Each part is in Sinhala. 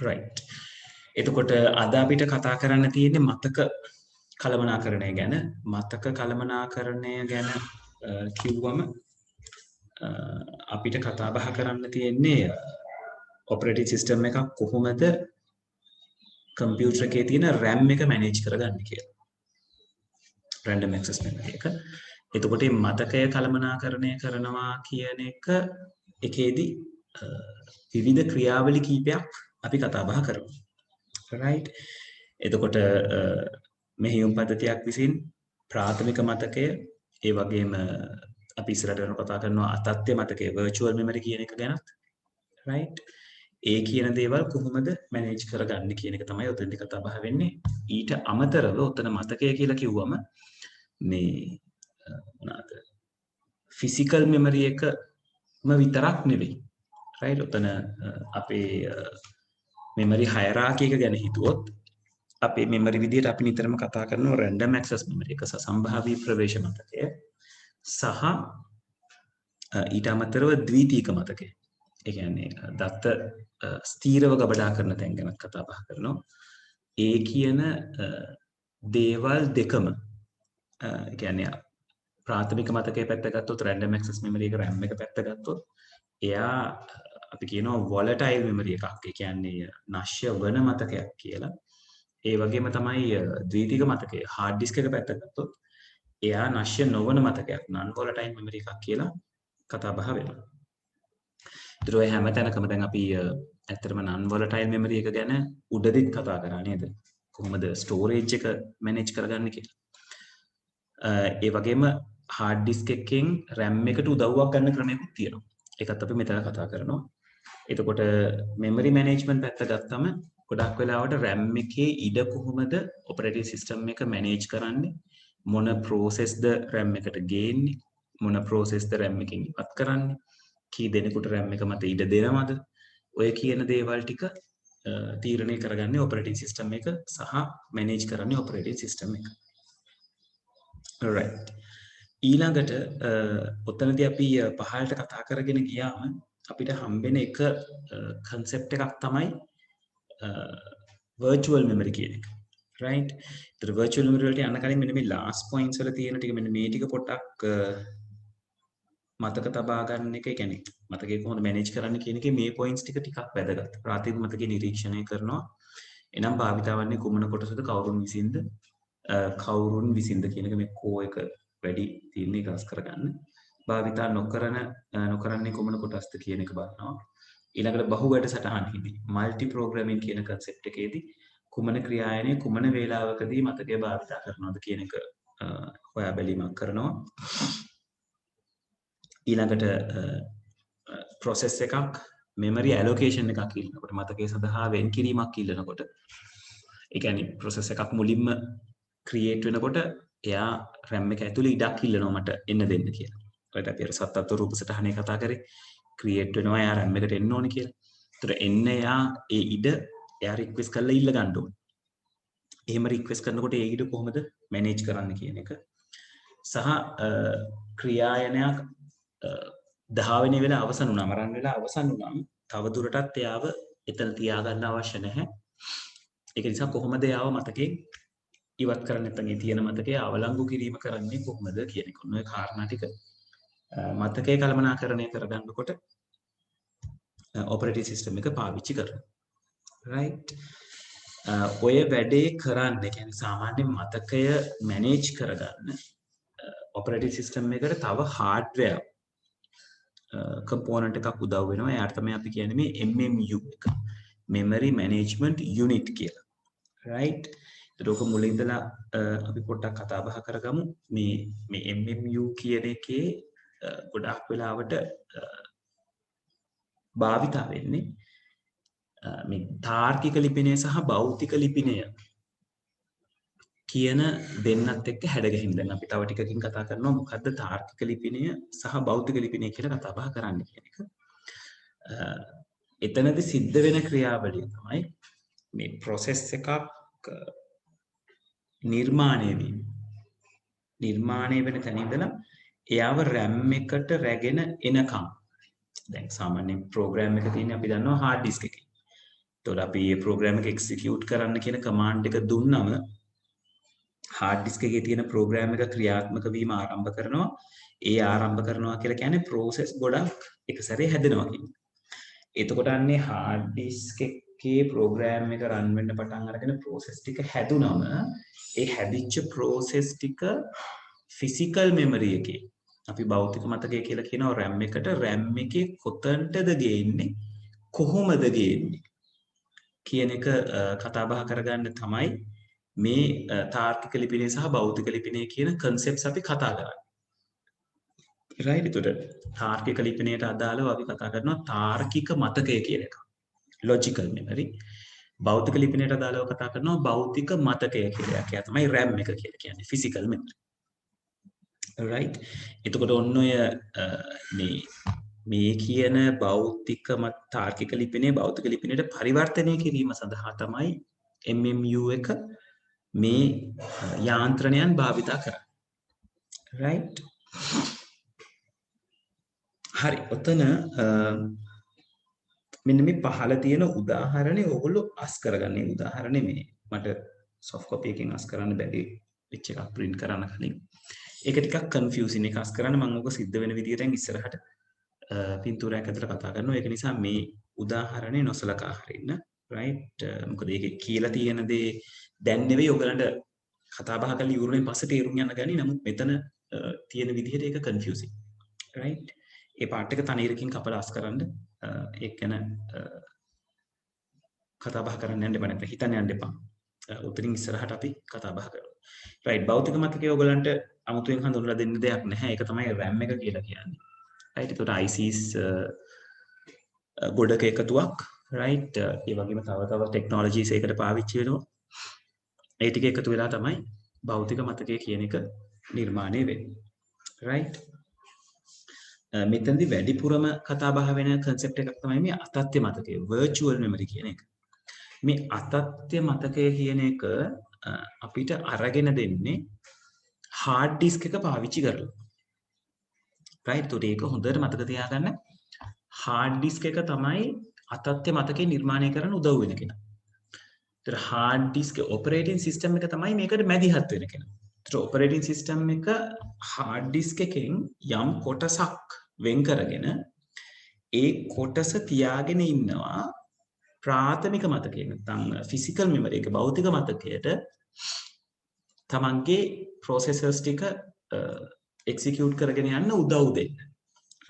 right. එතකොට අද අපිට කතා කරන්න තියෙන්නේ මතක කළමනාකරණය ගැන. මතක කළමනාකරණය ගැන කිව්වම අපිට කතා බහ කරන්න තියෙන්නේ ඔපරේටිං සිස්ටම් එකක් කොහොමද කම්පියුටර් එකේ තියෙන RAM එක මැනේජ් කරගන්නේ කියලා. random access memory එක. එතකොට මේ මතකය කළමනාකරණය කරනවා කියන එකේදී විවිධ ක්‍රියාවලි කීපයක් අපි කතා බහ කරමු. right. එතකොට මෙහෙයුම් පද්ධතියක් විසින් ප්‍රාථමික මතකය ඒ වගේම අපි ඉස්සරහට යන කතා කරනවා අතත්්‍ය මතකය virtual memory කියන එක ගැනත් right. ඒ කියන දේවල් කොහොමද මැනේජ් කරගන්නේ කියන එක තමයි ඔතනදී කතා බහ වෙන්නේ. ඊට අමතරව ඔතන මතකය කියලා කිව්වම මේ මොනවාද ෆිසිකල් මෙමරි එකම විතරක් නෙවෙයි right. ඔතන අපේ මෙමරි හයරාකි එක ගැන හිතුවොත් අපේ මෙමරි විදියට අපි නිතරම කතා කරනවා random access memory එක සසම්භාවී ප්‍රවේශ මතකය සහ ඊට අමතරව ද්විතීක මතකය. ඒ කියන්නේ දත්ත ස්ථීරව ගබඩා කරන තැන් ගැන කතා බහ කරනවා. ඒ කියන දේවල් දෙකම ඒ කියන්නේ ප්‍රාථමික මතකයේ පැත්ත ගත්තොත් random access memory එක RAM එක පැත්ත ගත්තොත් එයා අපි කියනවා volatile memory එකක්. ඒ කියන්නේ නශ්‍ය වන මතකයක් කියලා. ඒ වගේම තමයි ද්විතීක මතකය hard disk එක පැත්ත ගත්තොත් එයා නශ්‍ය නොවන මතකයක් non volatile memory එකක් කියලා කතා බහ වෙනවා. ඒතර ඔය හැම තැනකම දැන් අපි ඇත්තටම non volatile memory එක ගැන උඩදිත් කතා කරා නේද? කොහොමද storage එක manage කරගන්නේ කියලා. ඒ වගේම hard disk එකෙන් RAM එකට උදව්වක් ගන්න ක්‍රමයක්ත් තියෙනවා. ඒකත් අපි මෙතන කතා කරනවා. එතකොට memory management පැත්ත ගත්තම ගොඩක් වෙලාවට RAM එකේ ඉඩ කොහොමද operating system එක manage කරන්නේ? මොන process ද RAM එකට ගේන්නේ? මොන process ද RAM එකෙන් ඉවත් කරන්නේ? කී දෙනෙකුට RAM එක මත ඉඩ දෙනවද? ඔය කියන දේවල් ටික තීරණය කරගන්නේ operating system එක සහ manage කරන්නේ operating system එක. right. ඊළඟට ඔතනදී අපි පහළට කතා කරගෙන ගියාම අපිට හම්බෙන එක concept එකක් තමයි virtual memory කියන එක. right. ඒතර virtual memory වලට යන්න කලින් මෙන්න මේ last points වල තියෙන ටික මෙන්න මේ ටික පොඩ්ඩක් මතක තබා ගන්න එක. ඒ කියන්නේ මතකේ කොහොමද manage කරන්න කියන එකේ මේ points ටික ටිකක් වැදගත්. ප්‍රාථමික මතකේ නිරීක්ෂණය කරනවා. එනම් භාවිතාවන්නේ කුමන කොටසද කවුරුන් විසින්ද කියන එක මේ කෝ එක වැඩි තීරණය ගස් කරගන්න. භාවිතා නොකරන්නේ කුමන කොටස්ද කියන එක බලනවා. ඊළඟට බහු වැඩසටහනෙහිදී මල්ටි ප්‍රෝග්‍රෑමින් කියන concept එකේදී කුමන ක්‍රියායනය කුමන වේලාවකදී මතකය භාවිතා කරනවද කියන එක හොයා බැලීමක් කරනවා. ඊළඟට process එකක් memory allocation එකක් ඉල්ලනකොට මතකය සඳහා වෙන් කිරීමක් ඉල්ලනකොට ඒ කියන්නේ process එකක් මුලින්ම create වෙනකොට එයා RAM එක ඇතුලේ ඉඩක් ඉල්ලනවා මට එන්න දෙන්න කියලා. ඔයාලට අපි අර සත්තත්ව රූප සටහනේ කතා කරේ create වෙනවා එයා RAM එකට එන්න ඕනේ කියලා. ඒතර එන්න එයා ඒ ඉඩ එයා request කරලා ඉල්ල ගන්න ඕනේ. එහෙම request කරනකොට ඒ ඉඩ කොහොමද manage කරන්න කියන එක සහ ක්‍රියායනයක් ධාවනය වෙලා අවසන් වුණාම රන් වෙලා අවසන් වුණාම තව දුරටත් එයාව එතන තියාගන්න අවශ්‍ය නැහැ. ඒක නිසා කොහොමද එයාව මතකේ ඉවත් කරන්න නැත්නම් ඒ තියෙන මතකයේ අවලංගු කිරීම කරන්නේ කොහොමද කියන එක. ඔන්න ඔය කාරණා ටික මතකයේ කළමනාකරණය කරගන්නකොට operating system එක පාවිච්චි කරනවා. right. ඔය වැඩේ කරන්න කියන්නේ සාමාන්‍ය මතකය manage කරගන්න operating system එකට තව hardware component එකක් උදව් වෙනවා. එයාට තමයි අපි කියන්නේ මේ MMU එක. memory management unit කියලා. right. ඒක මුලින් ඉඳලා අපි පොඩ්ඩක් කතා බහ කරගමු. මේ MMU කියන එකේ ගොඩක් වෙලාවට භාවිතා වෙන්නේ මේ තාර්කික ලිපිනය සහ භෞතික ලිපිනය කියන දෙන්නත් එක්ක හැඩගැහෙන. දැන් අපි තව ටිකකින් කතා කරනවා මොකද්ද තාර්කික ලිපිනය සහ භෞතික ලිපිනය කියලා කතා බහ කරන්න කියන එක. එතනදී සිද්ධ වෙන ක්‍රියාවලිය තමයි මේ process එකක් නිර්මාණය වෙන තැන ඉඳලා එයාව RAM එකට රැගෙන එනකම්. දැන් සාමාන්‍යයෙන් ප්‍රෝග්‍රෑම් එක තියෙන්නේ අපි දන්නවා hard disk එකේ. එතකොට අපි මේ ප්‍රෝග්‍රෑම් එක එක්සිකියුට් කරන්න කියන කමාන්ඩ් එක දුන්නම hard disk එකේ තියෙන ප්‍රෝග්‍රෑම් එක ක්‍රියාත්මක වීම ආරම්භ කරනවා. ඒ ආරම්භ කරනවා කියලා කියන්නේ process ගොඩක් එක සැරේ හැදෙනවා කියන්නේ. එතකොට අන්නේ hard disk එකේ ප්‍රෝග්‍රෑම් එක රන් වෙන්න පටන් අරගෙන process ටික හැදුනම ඒ හැදිච්ච process ටික physical memory එකේ අපි භෞතික මතකය කියලා කියනවා RAM එකට RAM එකේ කොතනටද ගේන්නේ කොහොමද ගේන්නේ කියන එක කතා බහ කරගන්න තමයි මේ තාර්කික ලිපිනය සහ භෞතික ලිපිනය කියන concepts අපි කතා කරන්නේ. right එතකොට තාර්කික ලිපිනයට අදාළව අපි කතා කරනවා තාර්කික මතකය කියන එක. logical memory. භෞතික ලිපිනයට අදාළව කතා කරනවා භෞතික මතකය කියලා. ඒක තමයි RAM එක කියලා කියන්නේ physical memory. right එතකොට ඔන්න ඔය මේ කියන භෞතික තාර්කික ලිපිනේ භෞතික ලිපිනයට පරිවර්තනය කිරීම සඳහා තමයි MMU එක මේ යාන්ත්‍රණයන් භාවිතා කරන්නේ. right හරි ඔතන මෙන්න මේ පහළ තියෙන උදාහරණේ ඕගොල්ලෝ අස් කරගන්නේ උදාහරණේ මේ මට soft copy එකෙන් අස් කරන්න බැරි වෙච්ච එකක් print කරන්න කලින් ඒක ටිකක් confusing එක අස් කරන්න මම ඕක සිද්ධ වෙන විදිහට ඉස්සරහට පින්තූරයක් ඇතුළට කතා කරනවා ඒක නිසා මේ උදාහරණේ නොසලකා හරින්න right මොකද ඒකේ කියලා තියෙන දේ දැන් නෙවෙයි ඔයගලන්ට කතා බහ කරලා ඉවරුනේ පස්සේ තේරුම් ගන්න ගනි නමුත් මෙතන තියෙන විදිහට ඒක confusing right ඒ පාර්ට් එක තනියරකින් කපලා අස් කරන්න ඒක ගැන කතා බහ කරන්න යන්න එපා නැත්නම් හිතන්න යන්න එපා. උතරින් ඉස්සරහට අපි කතා බහ කරමු. right භෞතික මතකයේ ඔයගලන්ට අමුතුවෙන් හඳුන්වලා දෙන්න දෙයක් නැහැ. ඒක තමයි RAM එක කියලා කියන්නේ. right ඒකට ICs ගොඩක එකතුවක් right ඒ වගේම තව ටෙක්නොලොජිස් ඒකට පාවිච්චි වෙනවා. ඒ ටික එකතු වෙලා තමයි භෞතික මතකය කියන එක නිර්මාණය වෙන්නේ. right මෙතනදී වැඩිපුරම කතා බහ වෙන concept එකක් තමයි මේ අතත්‍ය මතකය virtual memory කියන එක. මේ අතත්‍ය මතකය කියන එක අපිට අරගෙන දෙන්නේ hard disk එක පාවිච්චි කරලා. right ඒක හොඳට මතක තියාගන්න hard disk එක තමයි අතත්‍ය මතකේ නිර්මාණය කරන්න උදව් වෙන කෙනා. ඒතර hard disk operating system එක තමයි මේකට මැදිහත් වෙන කෙනා. operating system එක hard disk එකෙන් යම් කොටසක් වෙන් කරගෙන ඒ කොටස තියාගෙන ඉන්නවා ප්‍රාථමික මතකයේ නැත්නම් physical memory එක භෞතික මතකයට තමන්ගේ processors ටික execute කරගෙන යන්න උදව් දෙන්න.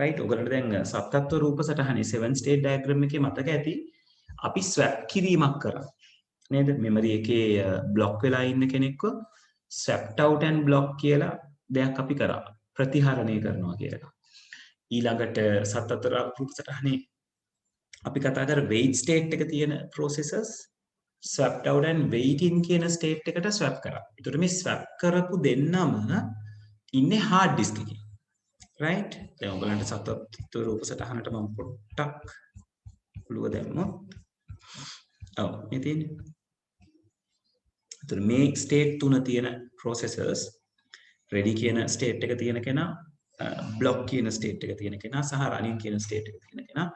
right ඔයගලන්ට දැන් සත්ත්ව රූප සටහනේ 7 state diagram එකේ මතක ඇති අපි swap කිරීමක් කරා. නේද? memory එකේ block වෙලා ඉන්න කෙනෙක්ව swapped out and block කියලා දෙයක් අපි කරා. ප්‍රතිහරණය කරනවා කියලා. ඊළඟට සත්ත්ව රූප සටහනේ අපි කතා කර wait state එක තියෙන processors swapped out and wait in කියන state එකට swap කරා. ඒතර මේ swap කරපු දෙන්නම ඉන්නේ hard disk එකේ. right? දැන් ඔයගලන්ට සත්ත්ව රූප සටහනට මම පොට්ටක් ඔළුව දැම්මොත් ඔව් මේ තියෙන්නේ ඒතර මේ ස්ටේට් තුන තියෙන processors ready කියන ස්ටේට් එක තියෙන කෙනා block කියන ස්ටේට් එක තියෙන කෙනා සහ running කියන ස්ටේට් එක තියෙන කෙනා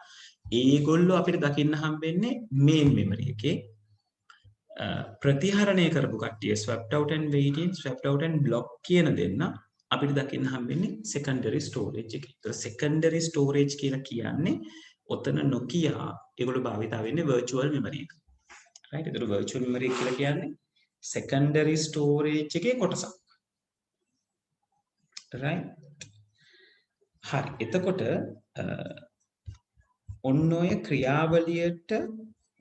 ඒගොල්ලෝ අපිට දකින්න හම්බෙන්නේ main memory එකේ ප්‍රතිහරණය කරපු කට්ටිය swapped out and waiting swapped out and block කියන දෙන්න අපිට දකින්න හම්බෙන්නේ secondary storage එකේ. ඒතර secondary storage කියලා කියන්නේ ඔතන Nokia ඒගොල්ලෝ භාවිතා වෙන්නේ virtual memory එක. right? ඒතර virtual memory කියලා කියන්නේ secondary storage එකේ කොටසක්. right? හරි. එතකොට ඔන්න ඔය ක්‍රියාවලියට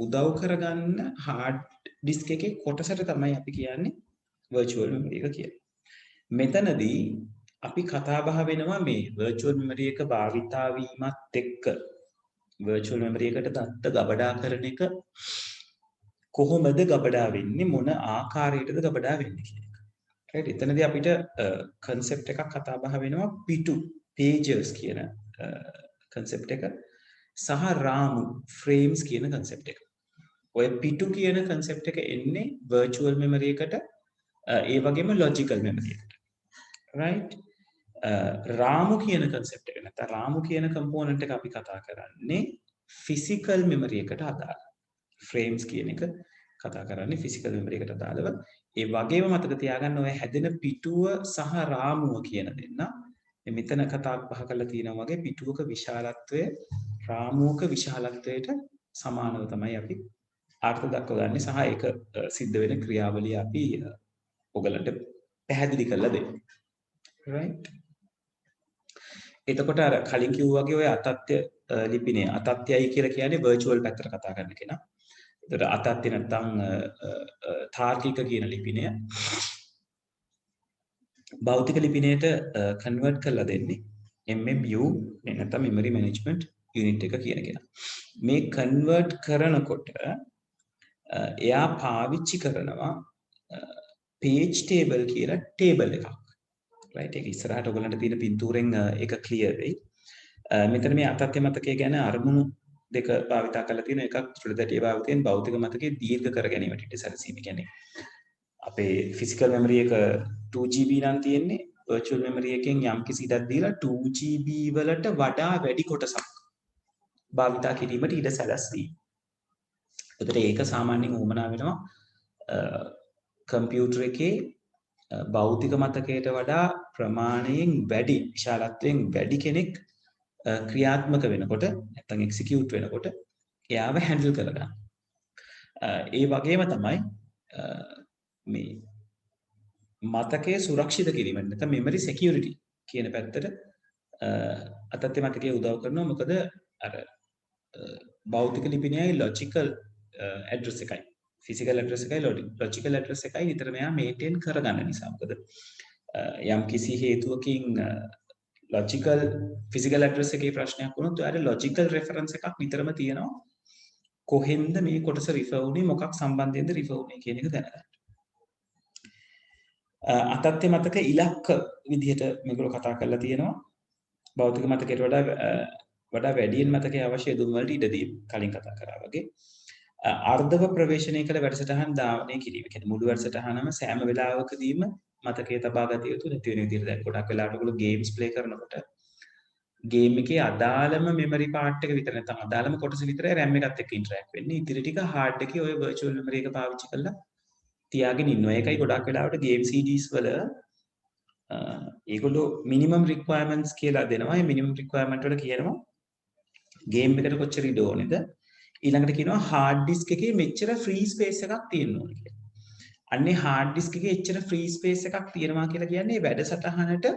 උදව් කරගන්න hard disk එකේ කොටසට තමයි අපි කියන්නේ virtual memory එක කියලා. මෙතනදී අපි කතා බහ වෙනවා මේ virtual memory එක භාවිතා වීමත් එක්ක virtual memory එකට දත්ත ගබඩා කරන එක කොහොමද ගබඩා වෙන්නේ මොන ආකාරයකටද ගබඩා වෙන්නේ කියන එක. right එතනදී අපිට concept එකක් කතා බහ වෙනවා පිටු pages කියන concept එක සහ රාමු frames කියන concept එක. ඔය පිටු කියන concept එක එන්නේ virtual memory එකට ඒ වගේම logical memory එකට. right රාමු කියන concept එක නැත්නම් රාමු කියන component එක අපි කතා කරන්නේ physical memory එකට අදාළයි. frames කියන එක කතා කරන්නේ physical memory එකට අදාළව. ඒ වගේම මතක තියාගන්න ඔය හැදෙන පිටුව සහ රාමුව කියන දෙන්න. මෙතන කතා බහ කරලා තියෙනවා වගේ පිටුවක විශාලත්වය රාමුවක විශාලත්වයට සමානව තමයි අපි අර්ථ දක්වගන්නේ සහ ඒක සිද්ධ වෙන ක්‍රියාවලිය අපි ඔයගලන්ට පැහැදිලි කරලා දෙන්න. right. එතකොට අර කලින් කිව්වා වගේ ඔය අතත්‍ය ලිපිනේ අතත්‍යයි කියලා කියන්නේ virtual පැත්තට කතා කරන කෙනා. ඒතර අතත්‍ය නැත්නම් තාර්කික කියන ලිපිනය භෞතික ලිපිනයට කන්වර්ට් කරලා දෙන්නේ MMU නැත්නම් memory management unit එක කියන කෙනා. මේ කන්වර්ට් කරනකොට එයා පාවිච්චි කරනවා page table කියලා table එකක්. right ඒක ඉස්සරහට ඔයගලන්ට තියෙන පින්තූරෙන් ඒක ක්ලියර් වෙයි. මෙතන මේ අතත්‍ය මතකය ගැන අරමුණු දෙක භාවිතා කරලා තියෙන එකක් ත්‍රිදැටිය භාවිතයෙන් භෞතික මතකයේ දීර්ඝ කර ගැනීමට ඉඩ සැලසීම කියන්නේ අපේ physical memory එක 2GB නම් තියෙන්නේ virtual memory එකෙන් යම් කිසි ඉඩක් දීලා 2GB වලට වඩා වැඩි කොටසක් භාවිතා කිරීමට ඉඩ සැලසී. එතකොට ඒක සාමාන්‍යයෙන් උවමනා වෙනවා කම්පියුටර් එකේ භෞතික මතකයට වඩා ප්‍රමාණයෙන් වැඩි විශාලත්වයෙන් වැඩි කෙනෙක් ක්‍රියාත්මක වෙනකොට නැත්නම් එක්සිකියුට් වෙනකොට එයාව හැන්ඩල් කරගන්න. ඒ වගේම තමයි මේ මතකයේ සුරක්ෂිත කිරීම නැත්නම් මෙමරි සිකියුරිටි කියන පැත්තට අතත්‍ය මතකයේ උදව් කරනවා. මොකද අර භෞතික ලිපිනයයි ලොජිකල් ඇඩ්‍රස් එකයි ෆිසිකල් ඇඩ්‍රස් එකයි ලොජිකල් ඇඩ්‍රස් එකයි නිතරම එයා මේන්ටේන් කරගන්න නිසා. මොකද යම් කිසි හේතුවකින් ලොජිකල් ෆිසිකල් ඇඩ්‍රස් එකේ ප්‍රශ්නයක් වුණොත් ඔයාලට ලොජිකල් රෙෆරන්ස් එකක් නිතරම තියෙනවා. කොහෙන්ද මේ කොටස රිෆර් වුනේ මොකක් සම්බන්ධයෙන්ද රිෆර් වුනේ කියන එක දැනගන්න. අතත්‍ය මතක ඉලක්ක විදිහට මේගොල්ලෝ කතා කරලා තියෙනවා. භෞතික මතකයට වඩා වැඩියෙන් මතකයේ අවශ්‍ය යෙදුම් වලට ඉඩ දීම කලින් කතා කරා වගේ. අර්ධව ප්‍රවේශණය කළ වැඩසටහන් ධාවනය කිරීම. කියන්නේ මුළු වැඩසටහනම සෑම වෙලාවකදීම මතකයේ තබා ගත යුතු නැති වෙන විදිහට දැන් ගොඩක් වෙලාවට ඔයගොල්ලෝ ගේම්ස් ප්ලේ කරනකොට ගේම් එකේ අදාළම මෙමරි පාර්ට් එක විතර නැත්නම් අදාළම කොටස විතරයි RAM එකත් එක්ක ඉන්ටරැක්ට් වෙන්නේ. ඉතිරි ටික හાર્ඩ් එකේ ඔය virtual memory එක පාවිච්චි කරලා තියාගෙන ඉන්නවා. ඒකයි ගොඩක් වෙලාවට game CDs වල ඒගොල්ලෝ minimum requirements කියලා දෙනවා. ඒ minimum requirement වල කියනවා game එකට කොච්චර ඉඩ ඕනේද? ඊළඟට කියනවා hard disk එකේ මෙච්චර free space එකක් තියෙන්න ඕනේ කියලා. අන්නේ hard disk එකේ එච්චර free space එකක් තියෙනවා කියලා කියන්නේ වැඩසටහනට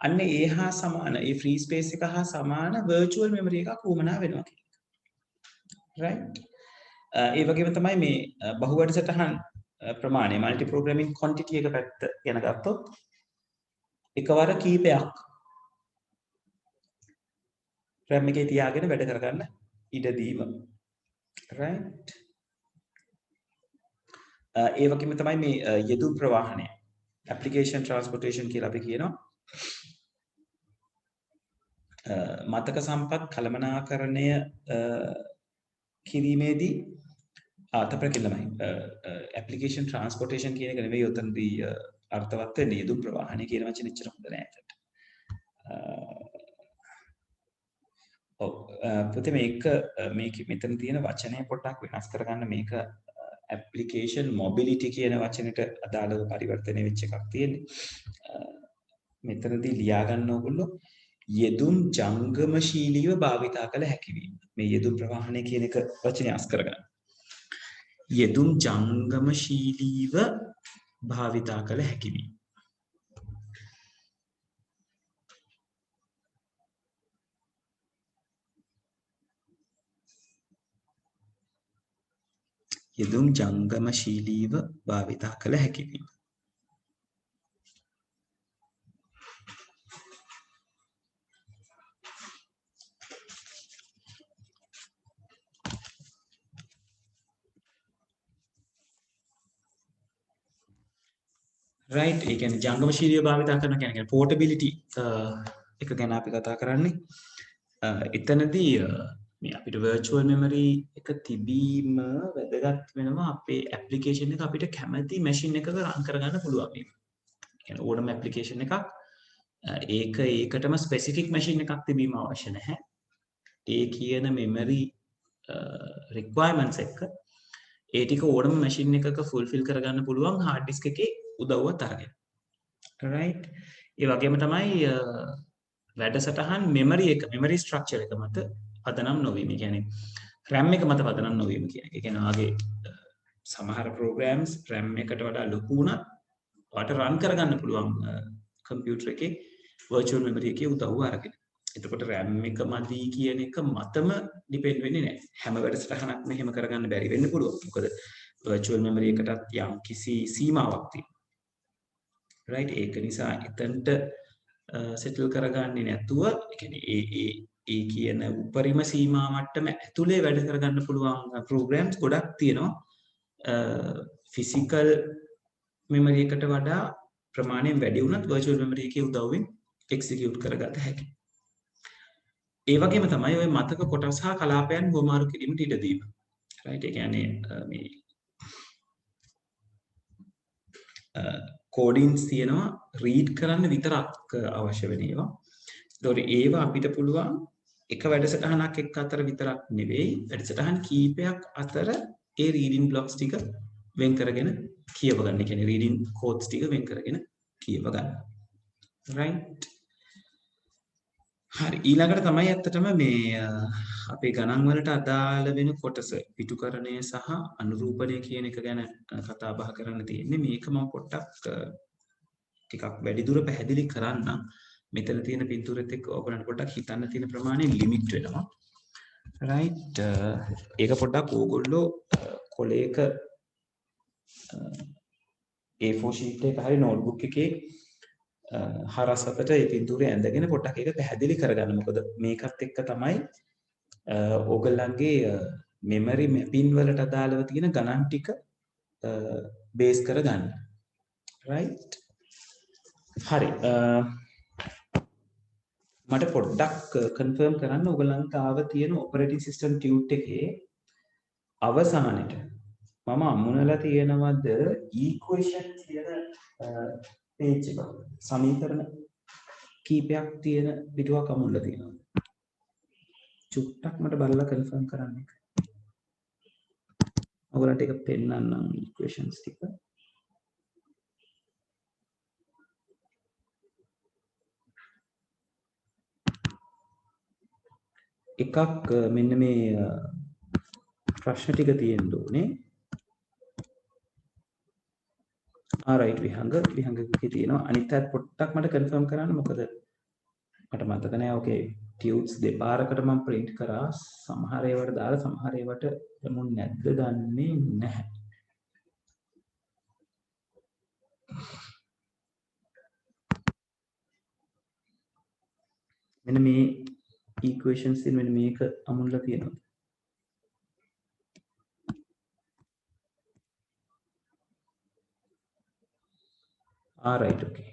අන්න ඒ හා සමාන ඒ free space එක හා සමාන virtual memory එකක් උවමනා වෙනවා කියන එක. right? ඒ වගේම තමයි මේ බහු වැඩසටහන් ප්‍රමාණය multi programming quantity එක පැත්ත ගැන ගත්තොත් එකවර කීපයක් RAM එකේ තියාගෙන වැඩ කරගන්න ඉඩ දීම. right? ඒ වගේම තමයි මේ යෙදුම් ප්‍රවාහනය application transportation කියලා අපි කියනවා. මතක සම්පත් කළමනාකරණය කිරීමේදී තප්‍රකිල්ලමයි application transportation කියන එක නෙවෙයි උතනදී අර්ථවත් වෙන්නේ යෙදුම් ප්‍රවාහනය කියන වචනේ එච්චර හොඳ නෑ ඒකට. ඔව් පුතේ මේක මෙතන තියෙන වචනය පොඩ්ඩක් වෙනස් කරගන්න. මේක application mobility කියන වචනෙට අදාළව පරිවර්තනය වෙච්ච එකක් තියෙන්නේ. මෙතනදී ලියා ගන්න ඕගොල්ලෝ යෙදුම් ජංගමශීලීව භාවිතා කළ හැකි වීම. මේ යෙදුම් ප්‍රවාහනය කියන එක වචනේ අස් කරගන්න. යෙදුම් ජංගමශීලීව භාවිතා කළ හැකි වීම. යෙදුම් ජංගමශීලීව භාවිතා කළ හැකි වීම. right ඒ කියන්නේ ජංගමශීලීව භාවිතා කරන කියන්නේ portability එක ගැන අපි කතා කරන්නේ. එතනදී මේ අපිට virtual memory එක තිබීම වැදගත් වෙනවා අපේ application එක අපිට කැමති machine එකක run කරගන්න පුළුවන් වීම. කියන්නේ ඕනම application එකක් ඒකටම specific machine එකක් තිබීම අවශ්‍ය නැහැ. ඒ කියන memory requirements එක ඒ ටික ඕනම මැෂින් එකක ෆුල්ෆිල් කරගන්න පුළුවන් හાર્ඩ් ඩිස්ක් එකේ උදව්වත් අරගෙන. right. ඒ වගේම තමයි වැඩසටහන් මෙමරි ස්ට්‍රක්චර් එක මත පදනම් නොවීම. ඒ කියන්නේ RAM එක මත පදනම් නොවීම කියන එක. ඒ කියන්නේ ආගේ සමහර programs RAM එකට වඩා ලොකු වුණත් ඔයාලට run කරගන්න පුළුවන් කම්පියුටර් එකේ virtual memory එකේ උදව්ව අරගෙන. එතකොට RAM එක මදි කියන එක මතම depend වෙන්නේ නැහැ. හැම වැඩසටහනක්ම එහෙම කරගන්න බැරි වෙන්න පුළුවන්. මොකද virtual memory එකටත් යම් කිසි සීමාවක් තියෙනවා. right. ඒක නිසා එතනට settle කරගන්නේ නැතුව ඒ කියන්නේ ඒ කියන උපරිම සීමා මට්ටම ඇතුලේ වැඩ කරගන්න පුළුවන් programs ගොඩක් තියෙනවා. physical memory එකට වඩා ප්‍රමාණයෙන් වැඩි වුණත් virtual memory එකේ උදව්වෙන් execute කරගත හැකියි. ඒ වගේම තමයි ওই මතක කොටස් හා කලාපයන් හුවමාරු කිරීමට ඉඩ දීම. right. ඒ කියන්නේ මේ කෝඩින්ස් තියෙනවා රීඩ් කරන්න විතරක් අවශ්‍ය වෙන ඒවා. ඒතකොට ඒවා අපිට පුළුවන් එක වැඩසටහනක් එක්ක අතර විතරක් නෙවෙයි වැඩසටහන් කීපයක් අතර ඒ රීඩින් බ්ලොක්ස් ටික වෙන් කරගෙන කියව ගන්න. ඒ කියන්නේ රීඩින් කෝඩ්ස් ටික වෙන් කරගෙන කියව ගන්න. right. හරි. ඊළඟට තමයි ඇත්තටම මේ අපේ ගණන් වලට අදාළ වෙන කොටස පිටුකරණය සහ අනුරූපණය කියන එක ගැන කතා බහ කරන්න තියෙන්නේ. මේක මම පොඩ්ඩක් ටිකක් වැඩිදුර පැහැදිලි කරන්නම්. මෙතන තියෙන පින්තූරෙත් එක්ක ඔයගොල්ලන්ට පොඩ්ඩක් හිතන්න තියෙන ප්‍රමාණය ලිමිට් වෙනවා. right. ඒක පොඩ්ඩක් ඕගොල්ලෝ කොලයක A4 sheet එක හරි notebook එකේ හරස් අතට ඒ පින්තූරය ඇඳගෙන පොඩ්ඩක් ඒක පැහැදිලි කරගන්න. මොකද මේකත් එක්ක තමයි ඕගොල්ලන්ගේ මෙමරි මැපින් වලට අදාළව තියෙන ගණන් ටික බේස් කරගන්න. right. හරි. මට පොඩ්ඩක් කන්ෆර්ම් කරන්න ඔයගලන්ට ආව තියෙන ඔපරේටිං සිස්ටම් ටියුට් එකේ අවසානයේ මම අමුණලා තියෙනවද ඉක්වේෂන් කියන පේජ් එක සමීකරණ කීපයක් තියෙන පිටුවක් අමුණලා තියෙනවා. චුට්ටක් මට බලලා කන්ෆර්ම් කරන්න එක. ඔයගලන්ට ඒක පෙන්නන්නම් ඉක්වේෂන්ස් ටික. එකක් මෙන්න මේ ප්‍රශ්න ටික තියෙන්න ඕනේ. right. විහංගකේ තියෙනවා. අනිත් අයත් පොඩ්ඩක් මට කන්ෆර්ම් කරන්න. මොකද මට මතක නෑ. ඕකේ ටියුට්ස් දෙපාරකට මම print කරා. සමහර ඒවාට දාලා සමහර ඒවාට යමුන් නැද්ද දන්නේ නැහැ. මෙන්න මේ equations තියෙන මෙන්න මේක අමුණලා තියෙනවා. right. okay.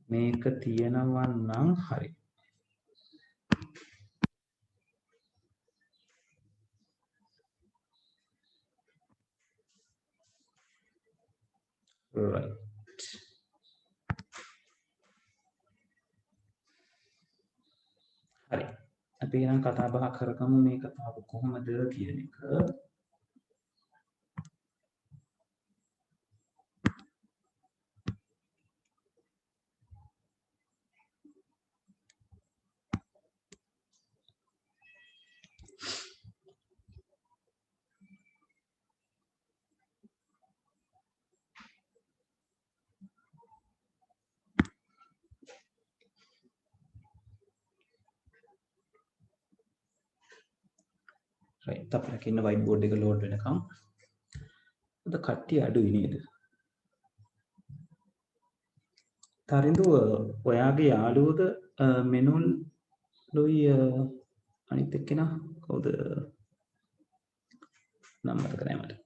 මේක තියෙනවා නම් හරි. right. හරි. අපි නම් කතා බහ කරගමු මේ කතාව කොහොමද කියන එක. right. අපිට ඉන්න white board එක load වෙනකම් අද කට්ටිය අඩුයි නේද? තරිඳු ඔයාගේ යාළුවද මෙනුල් ලොයි අනිත් එක්කෙනා කවුද? නම් මතක නෑ මට.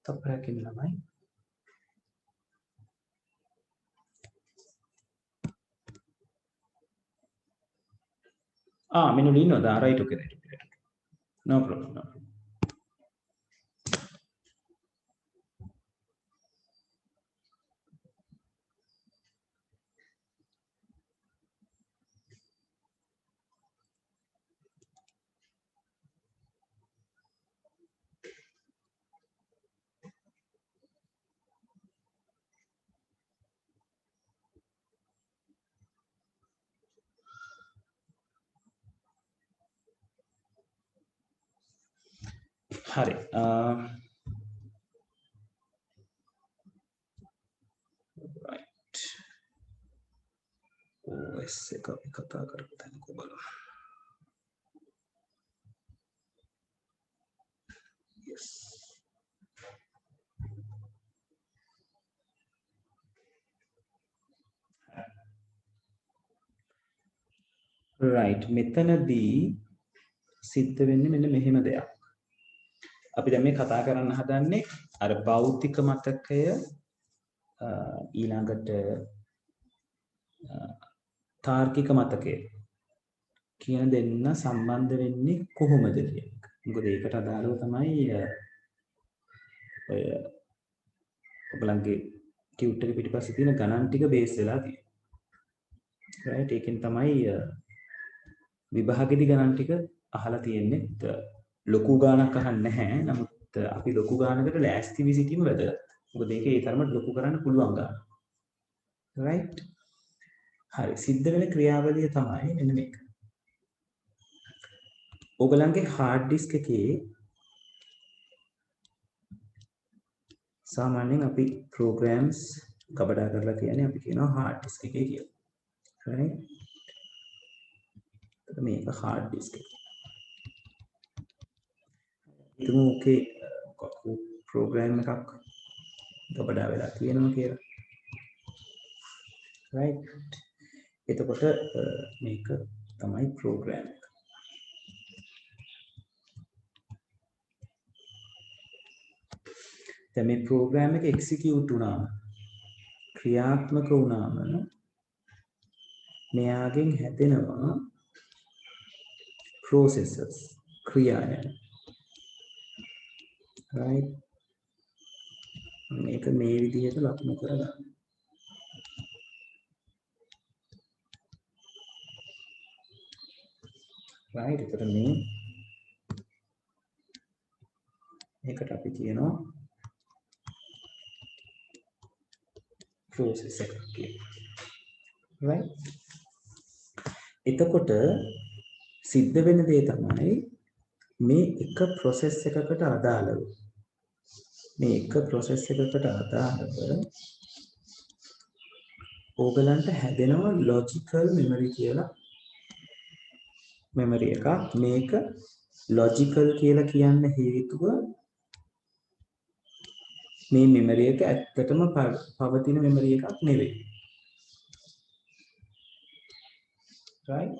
තප්පරයක් ඉන්න ළමයි. මෙනුල් ඉන්නවද? right. okay. no problem. හරි right OS එක අපි කතා කරපු තැනක බලමු yes right මෙතනදී සිද්ධ වෙන්නේ මෙන්න මෙහෙම දෙයක් අපි දැන් මේ කතා කරන්න හදන්නේ අර භෞතික මතකය ඊළඟට තාර්කික මතකය කියන දෙන්න සම්බන්ධ වෙන්නේ කොහොමද කියන එක. මොකද ඒකට අදාළව තමයි ඔය ඔයගලන්ගේ ටියුට් එක පිටිපස්සේ තියෙන ගණන් ටික බේස් වෙලා තියෙන්නේ. right ඒකෙන් තමයි විභාගෙදි ගණන් ටික අහලා තියෙන්නේ. ලොකු ගාණක් අහන්නේ නැහැ. නමුත් අපි ලොකු ගාණකට ලෑස්ති වී සිටීම වැදගත්. මොකද ඒක ඒ තරමට ලොකු කරන්න පුළුවන් ගාණ. right හරි සිද්ධ වෙන ක්‍රියාවලිය තමයි මෙන්න මේක. ඔයගලන්ගේ hard disk එකේ සාමාන්‍යයෙන් අපි programs කබඩා කරලා කියන්නේ අපි කියනවා hard disk එකේ කියලා. right මේක hard disk එක. ඉතින් ඕකේ program එකක් කබඩා වෙලා තියෙනවා කියලා. right එතකොට මේක තමයි program එක. දැන් මේ program එක execute වුණාම ක්‍රියාත්මක වුණාම මෙයාගෙන් හැදෙනවා processes ක්‍රියායන් right මේක මේ විදිහට ලකුණු කරගන්න right එතකොට මේකට අපි කියනවා process එකක් කියලා right එතකොට සිද්ධ වෙන දේ තමයි මේ එක process එකකට අදාළව ඕගලන්ට හැදෙනවා logical memory කියලා memory එකක් මේක logical කියලා කියන්න හේතුව මේ memory එක ඇත්තටම පවතින memory එකක් නෙවෙයි right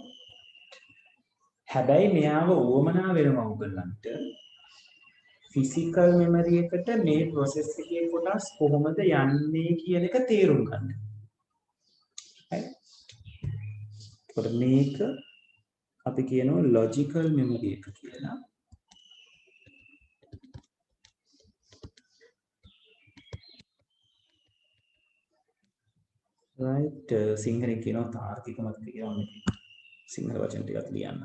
හැබැයි මෙයාව උවමනා වෙනවා ඔයගලන්ට physical memory එකට මේ process එකේ කොටස් කොහොමද යන්නේ කියන එක තේරුම් ගන්න. right මේක අපි කියනවා logical memory එක කියලා. right සිංහලෙන් කියනවා තාර්කික මතකය කියලා මේක. සිංහල වචන ටිකක් ලියන්න.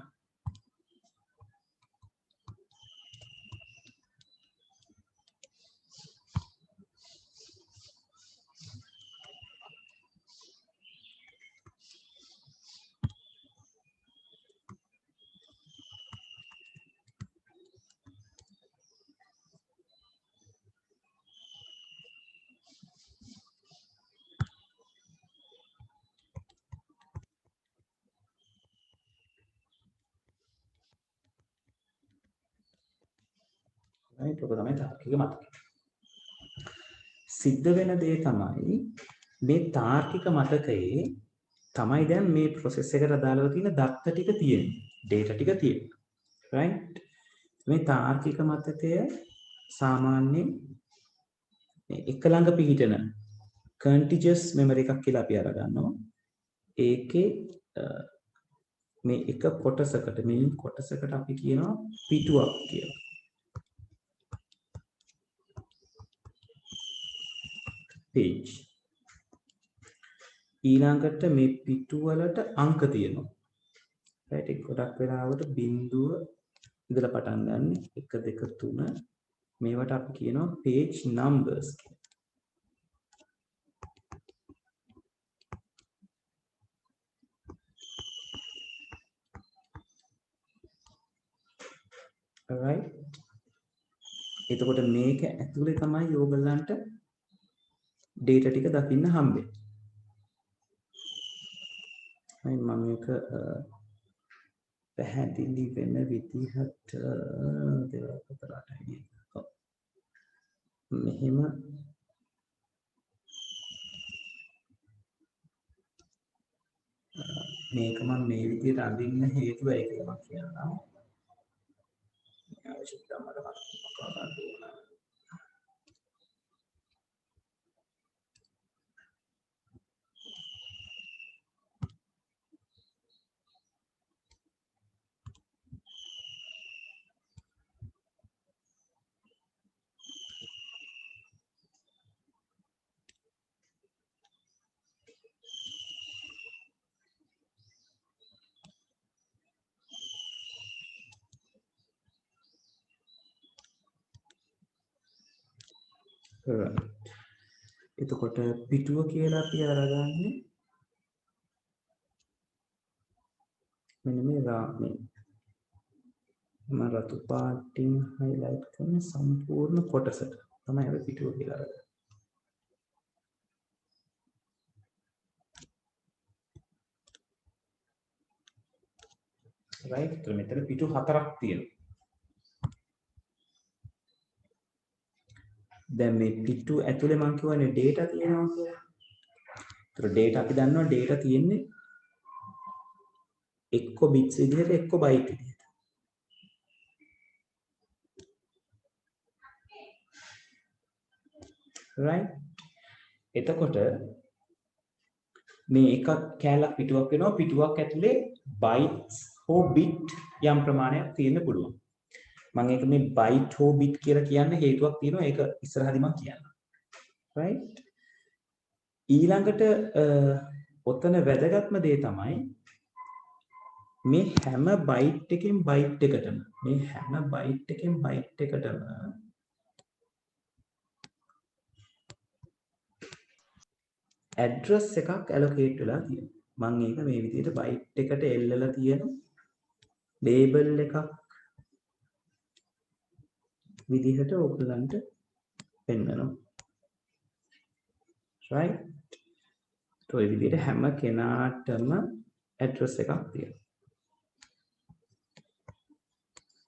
right ඔක තමයි තාර්කික මතකය. සිද්ධ වෙන දේ තමයි මේ තාර්කික මතකයේ තමයි දැන් මේ process එකට අදාළව තියෙන දත්ත ටික තියෙන්නේ. data ටික තියෙන්නේ. right මේ තාර්කික මතකය සාමාන්‍යයෙන් එක ළඟ පිහිටන contiguous memory එකක් කියලා අපි අරගන්නවා. ඒකේ මේ එක කොටසකට අපි කියනවා පිටුවක් කියලා. page ඊළඟට මේ පිටුවලට අංක තියෙනවා. right ඒක ගොඩක් වෙලාවට බිංදුව ඉඳලා පටන් ගන්න 1 2 3 මේවට අපි කියනවා page numbers කියලා. alright එතකොට මේක ඇතුලේ තමයි ඕගොල්ලන්ට data ටික දකින්න හම්බෙන්නේ. මම මේක පැහැදිලි වෙන විදිහට දෙයක් කරලාටයි. මෙහෙම මේක මම මේ විදිහට අඳින්න හේතුව ඒක තමයි කියනවා. අවශ්‍යතාව මට මොකක්ද දුන්නා. එතකොට පිටුව කියලා අපි අරගන්නේ මෙන්න මේ රාමේ මම රතු පාටින් highlight කරන සම්පූර්ණ කොටසට තමයි අපි පිටුව කියලා අරගන්නේ. right તો මෙතන පිටු හතරක් තියෙනවා. දැන් මේ පිටු ඇතුලේ මම කියවනේ data තියෙනවා කියලා. ඒතර data අපි දන්නවා data තියෙන්නේ එක්ක bits විදිහට එක්ක byte විදිහට. right එතකොට මේ එකක් කැලක් පිටුවක් වෙනවා පිටුවක් ඇතුලේ bytes හෝ bit යම් ප්‍රමාණයක් තියෙන්න පුළුවන්. මම ඒක මේ byte හෝ bit කියලා කියන්න හේතුවක් තියෙනවා ඒක ඉස්සරහදී මම කියන්නම්. right ඊළඟට ඔතන වැදගත්ම දේ තමයි මේ හැම byte එකකින් byte එකටම address එකක් allocate වෙලා තියෙනවා. මම ඒක මේ විදිහට byte එකට එල්ලලා තියෙන label එකක් විදිහට ඔයගලන්ට පෙන්වනවා. right તો ඒ විදිහට හැම කෙනාටම address එකක් තියෙනවා.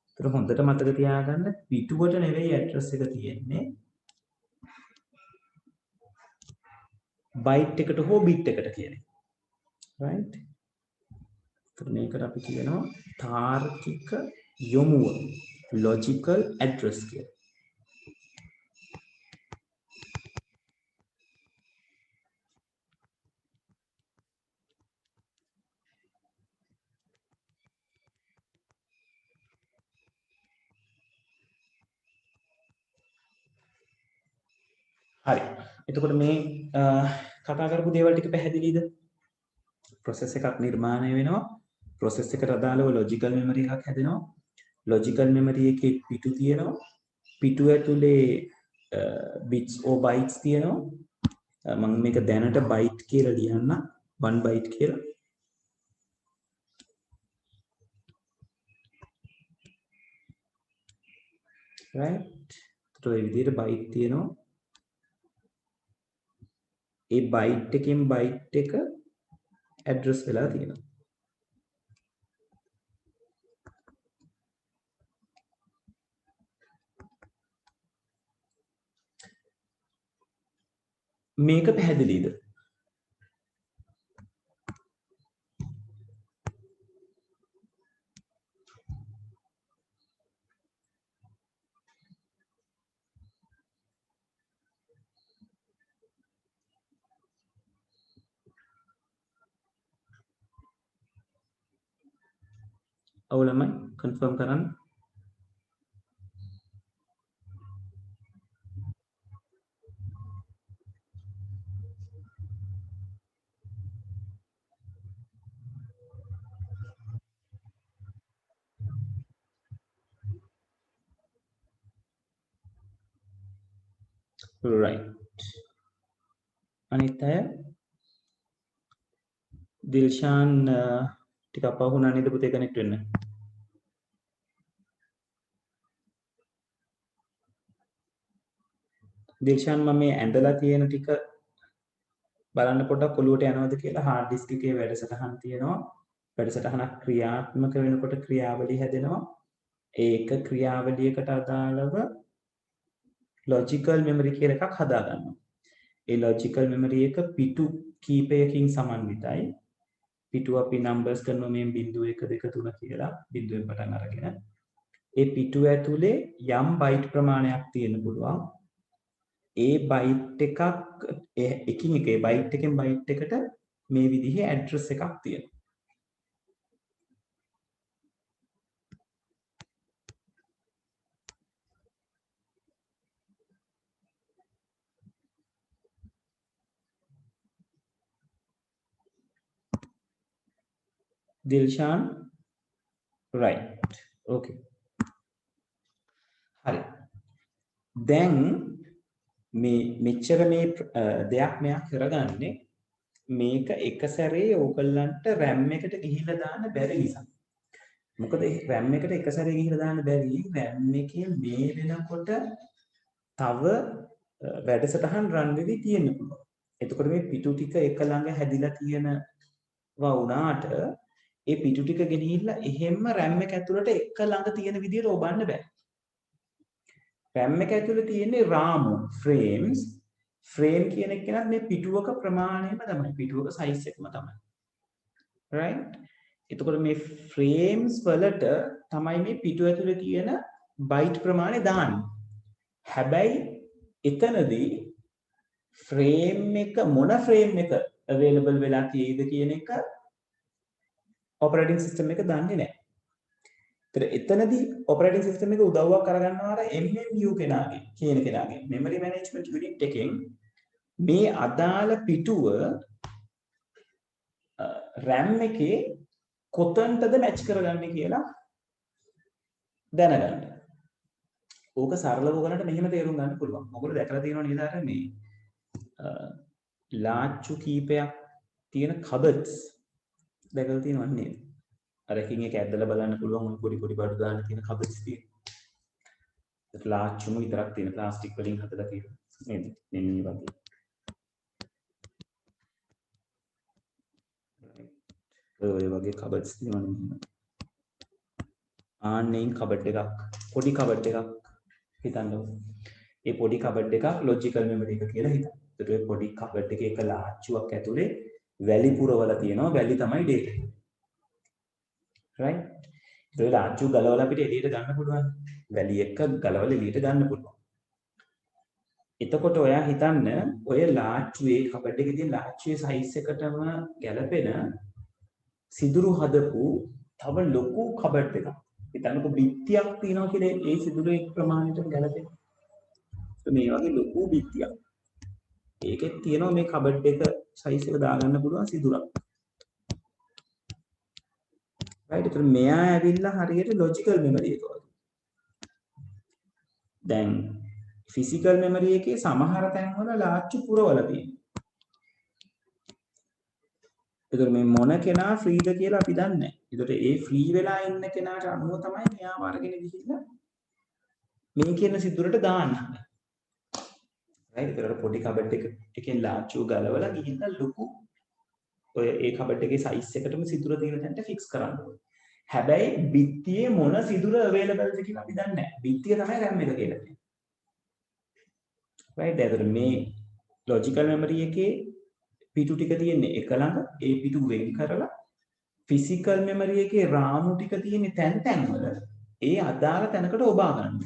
ඒතර හොඳට මතක තියාගන්න පිටුවට නෙවෙයි address එක තියෙන්නේ byte එකට හෝ bit එකට කියන්නේ. right ඒතර මේකට අපි කියනවා තාර්කික යොමුව logical address කියලා. හරි. එතකොට මේ කතා කරපු දේවල් ටික පැහැදිලිද? process එකක් නිර්මාණය වෙනවා. process එකට අදාළව logical memory එකක් හැදෙනවා. logical memory එකේ පිටු තියෙනවා. පිටු ඇතුලේ bits or bytes තියෙනවා. මම මේක දැනට byte කියලා ලියන්න. 1 byte කියලා. right. તો ඒ විදිහට byte තියෙනවා. ඒ byte එකෙන් byte එක address වෙලා තියෙනවා. මේක පැහැදිලිද? ඔව් ළමයි කන්ෆර්ම් කරන්න. right අනිත් අය දිල්ෂාන් ටිකක් පහුණා නේද පුතේ කනෙක්ට් වෙන්න. දිල්ෂාන් මම මේ ඇඳලා තියෙන ටික බලන්න පොඩ්ඩක් ඔලුවට යනවද කියලා. hard disk එකේ වැඩසටහන් තියෙනවා. වැඩසටහනක් ක්‍රියාත්මක වෙනකොට ක්‍රියාවලිය හැදෙනවා. ඒක ක්‍රියාවලියකට අදාළව logical memory කියලා එකක් හදා ගන්නවා. ඒ logical memory එක පිටු කීපයකින් සමන්විතයි. පිටු අපි numbers කරනවා මේ 0 1 2 3 කියලා. බිඳුවෙන් පටන් අරගෙන ඒ පිටුව ඇතුලේ යම් බයිට් ප්‍රමාණයක් තියෙන්න පුළුවන්. ඒ බයිට් එකක් එකින් එක බයිට් එකෙන් බයිට් එකට මේ විදිහේ ඇඩ්‍රස් එකක් තියෙනවා. දිල්ෂාන් right okay හරි දැන් මේ මෙච්චර මේ දෙයක් මෙයා කරගන්නේ මේක එක සැරේ ඕගොල්ලන්ට RAM එකට ගිහිල්ලා දාන්න බැරි නිසා. මොකද ඒ RAM එකට එක සැරේ ගිහිල්ලා දාන්න බැරි RAM එකේ මේ වෙනකොට තව වැඩසටහන් රන් වෙවි තියෙන්න පුළුවන්. එතකොට මේ පිටු ටික එක ළඟ හැදිලා තියෙනවා වුණාට ඒ පිටු ටික ගෙනිහිල්ලා එහෙම්ම RAM එක ඇතුළට එක ළඟ තියෙන විදිහට ඔබන්න බෑ. RAM එක ඇතුළේ තියෙන්නේ රාමු frames frame කියන එක නත් මේ පිටුවක ප්‍රමාණයම තමයි. පිටුවක size එකම තමයි. right? එතකොට මේ frames වලට තමයි මේ පිටුව ඇතුළේ තියෙන byte ප්‍රමාණය දාන්නේ. හැබැයි එතනදී frame එක මොන frame එක available වෙලා තියෙයිද කියන එක operating system එක දන්නේ නැහැ. එතනදී operating system එක උදව්වක් කරගන්නවා අර MMU කෙනාගේ කියන කෙනාගේ memory management unit එකෙන් මේ අදාළ පිටුව RAM එකේ කොතනටද මැච් කරගන්නේ කියලා දැනගන්න. ඕක සරලව ඔයගලන්ට මෙහෙම තේරුම් ගන්න පුළුවන්. ඔයගොල්ලෝ දැකලා තියෙනව නේද අර මේ ලාච්චු කීපයක් තියෙන cupboards දැකලා තියෙනව නේද? අර එකින් එක ඇදලා බලන්න පුළුවන් ඔය පොඩි පොඩි බඩු දාන්න තියෙන cupboards තියෙන. ඒක ලාච්චුම විතරක් තියෙන ප්ලාස්ටික් වලින් හදලා තියෙන නේද? මෙන්න මේ වගේ. ඔය වගේ cupboards තියෙනවා නේද? ආන්නෙන් cupboard එකක් පොඩි cupboard එකක් හිතන්නකො. ඒ පොඩි cupboard එකක් logical memory එක කියලා හිතන්න. ඒතර ඒ පොඩි cupboard එකේ එක ලාච්චුවක් ඇතුලේ වැලි පුරවලා තියෙනවා. වැලි තමයි data. right? ඒ ලාච්චු ගලවලා අපිට එළියට ගන්න පුළුවන්. වැලි එක ගලවලා එළියට ගන්න පුළුවන්. එතකොට ඔයා හිතන්න ඔය ලාච්චුවේ cupboard එකේ තියෙන ලාච්චුවේ size එකටම ගැලපෙන සිදුරු හදපු තව ලොකු cupboard එකක්. හිතන්නකො බිත්තියක් තියෙනවා කියලා ඒ සිදුරේ ප්‍රමාණයට ගැලපෙන. මේ වගේ ලොකු බිත්තියක්. ඒකෙත් තියෙනවා මේ cupboard එක size එක දාගන්න පුළුවන් සිදුරක්. right? ඒතර මෙයා ඇවිල්ලා හරියට logical memory එක වගේ. දැන් physical memory එකේ සමහර තැන්වල ලාච්චු පුරවලා තියෙනවා. ඒතර මේ මොන කෙනා ෆ්‍රීද කියලා අපි දන්නේ නැහැ. ඒතර ඒ ෆ්‍රී වෙලා ඉන්න කෙනාට අනුව තමයි මෙයාම අරගෙන ගිහිල්ලා මේ කියන සිදුරට දාන්න. right? ඒතර පොඩි cupboard එකෙන් ලාච්චු ගලවලා ගිහිල්ලා ලොකු ඔය ඒ cupboard එකේ size එකටම සිදුර තියෙන තැනට fix කරන්න ඕනේ. හැබැයි බිත්තියේ මොන සිදුර available ද කියලා අපි දන්නේ නැහැ. බිත්තිය තමයි RAM එක කියලා කියන්නේ. right? ඒතර මේ logical memory එකේ පිටු ටික තියෙන්නේ එක ළඟ ඒ පිටු වෙන් කරලා physical memory එකේ රාමු ටික තියෙන්නේ තැන් තැන් වල ඒ අදාළ තැනකට ඔබා ගන්න.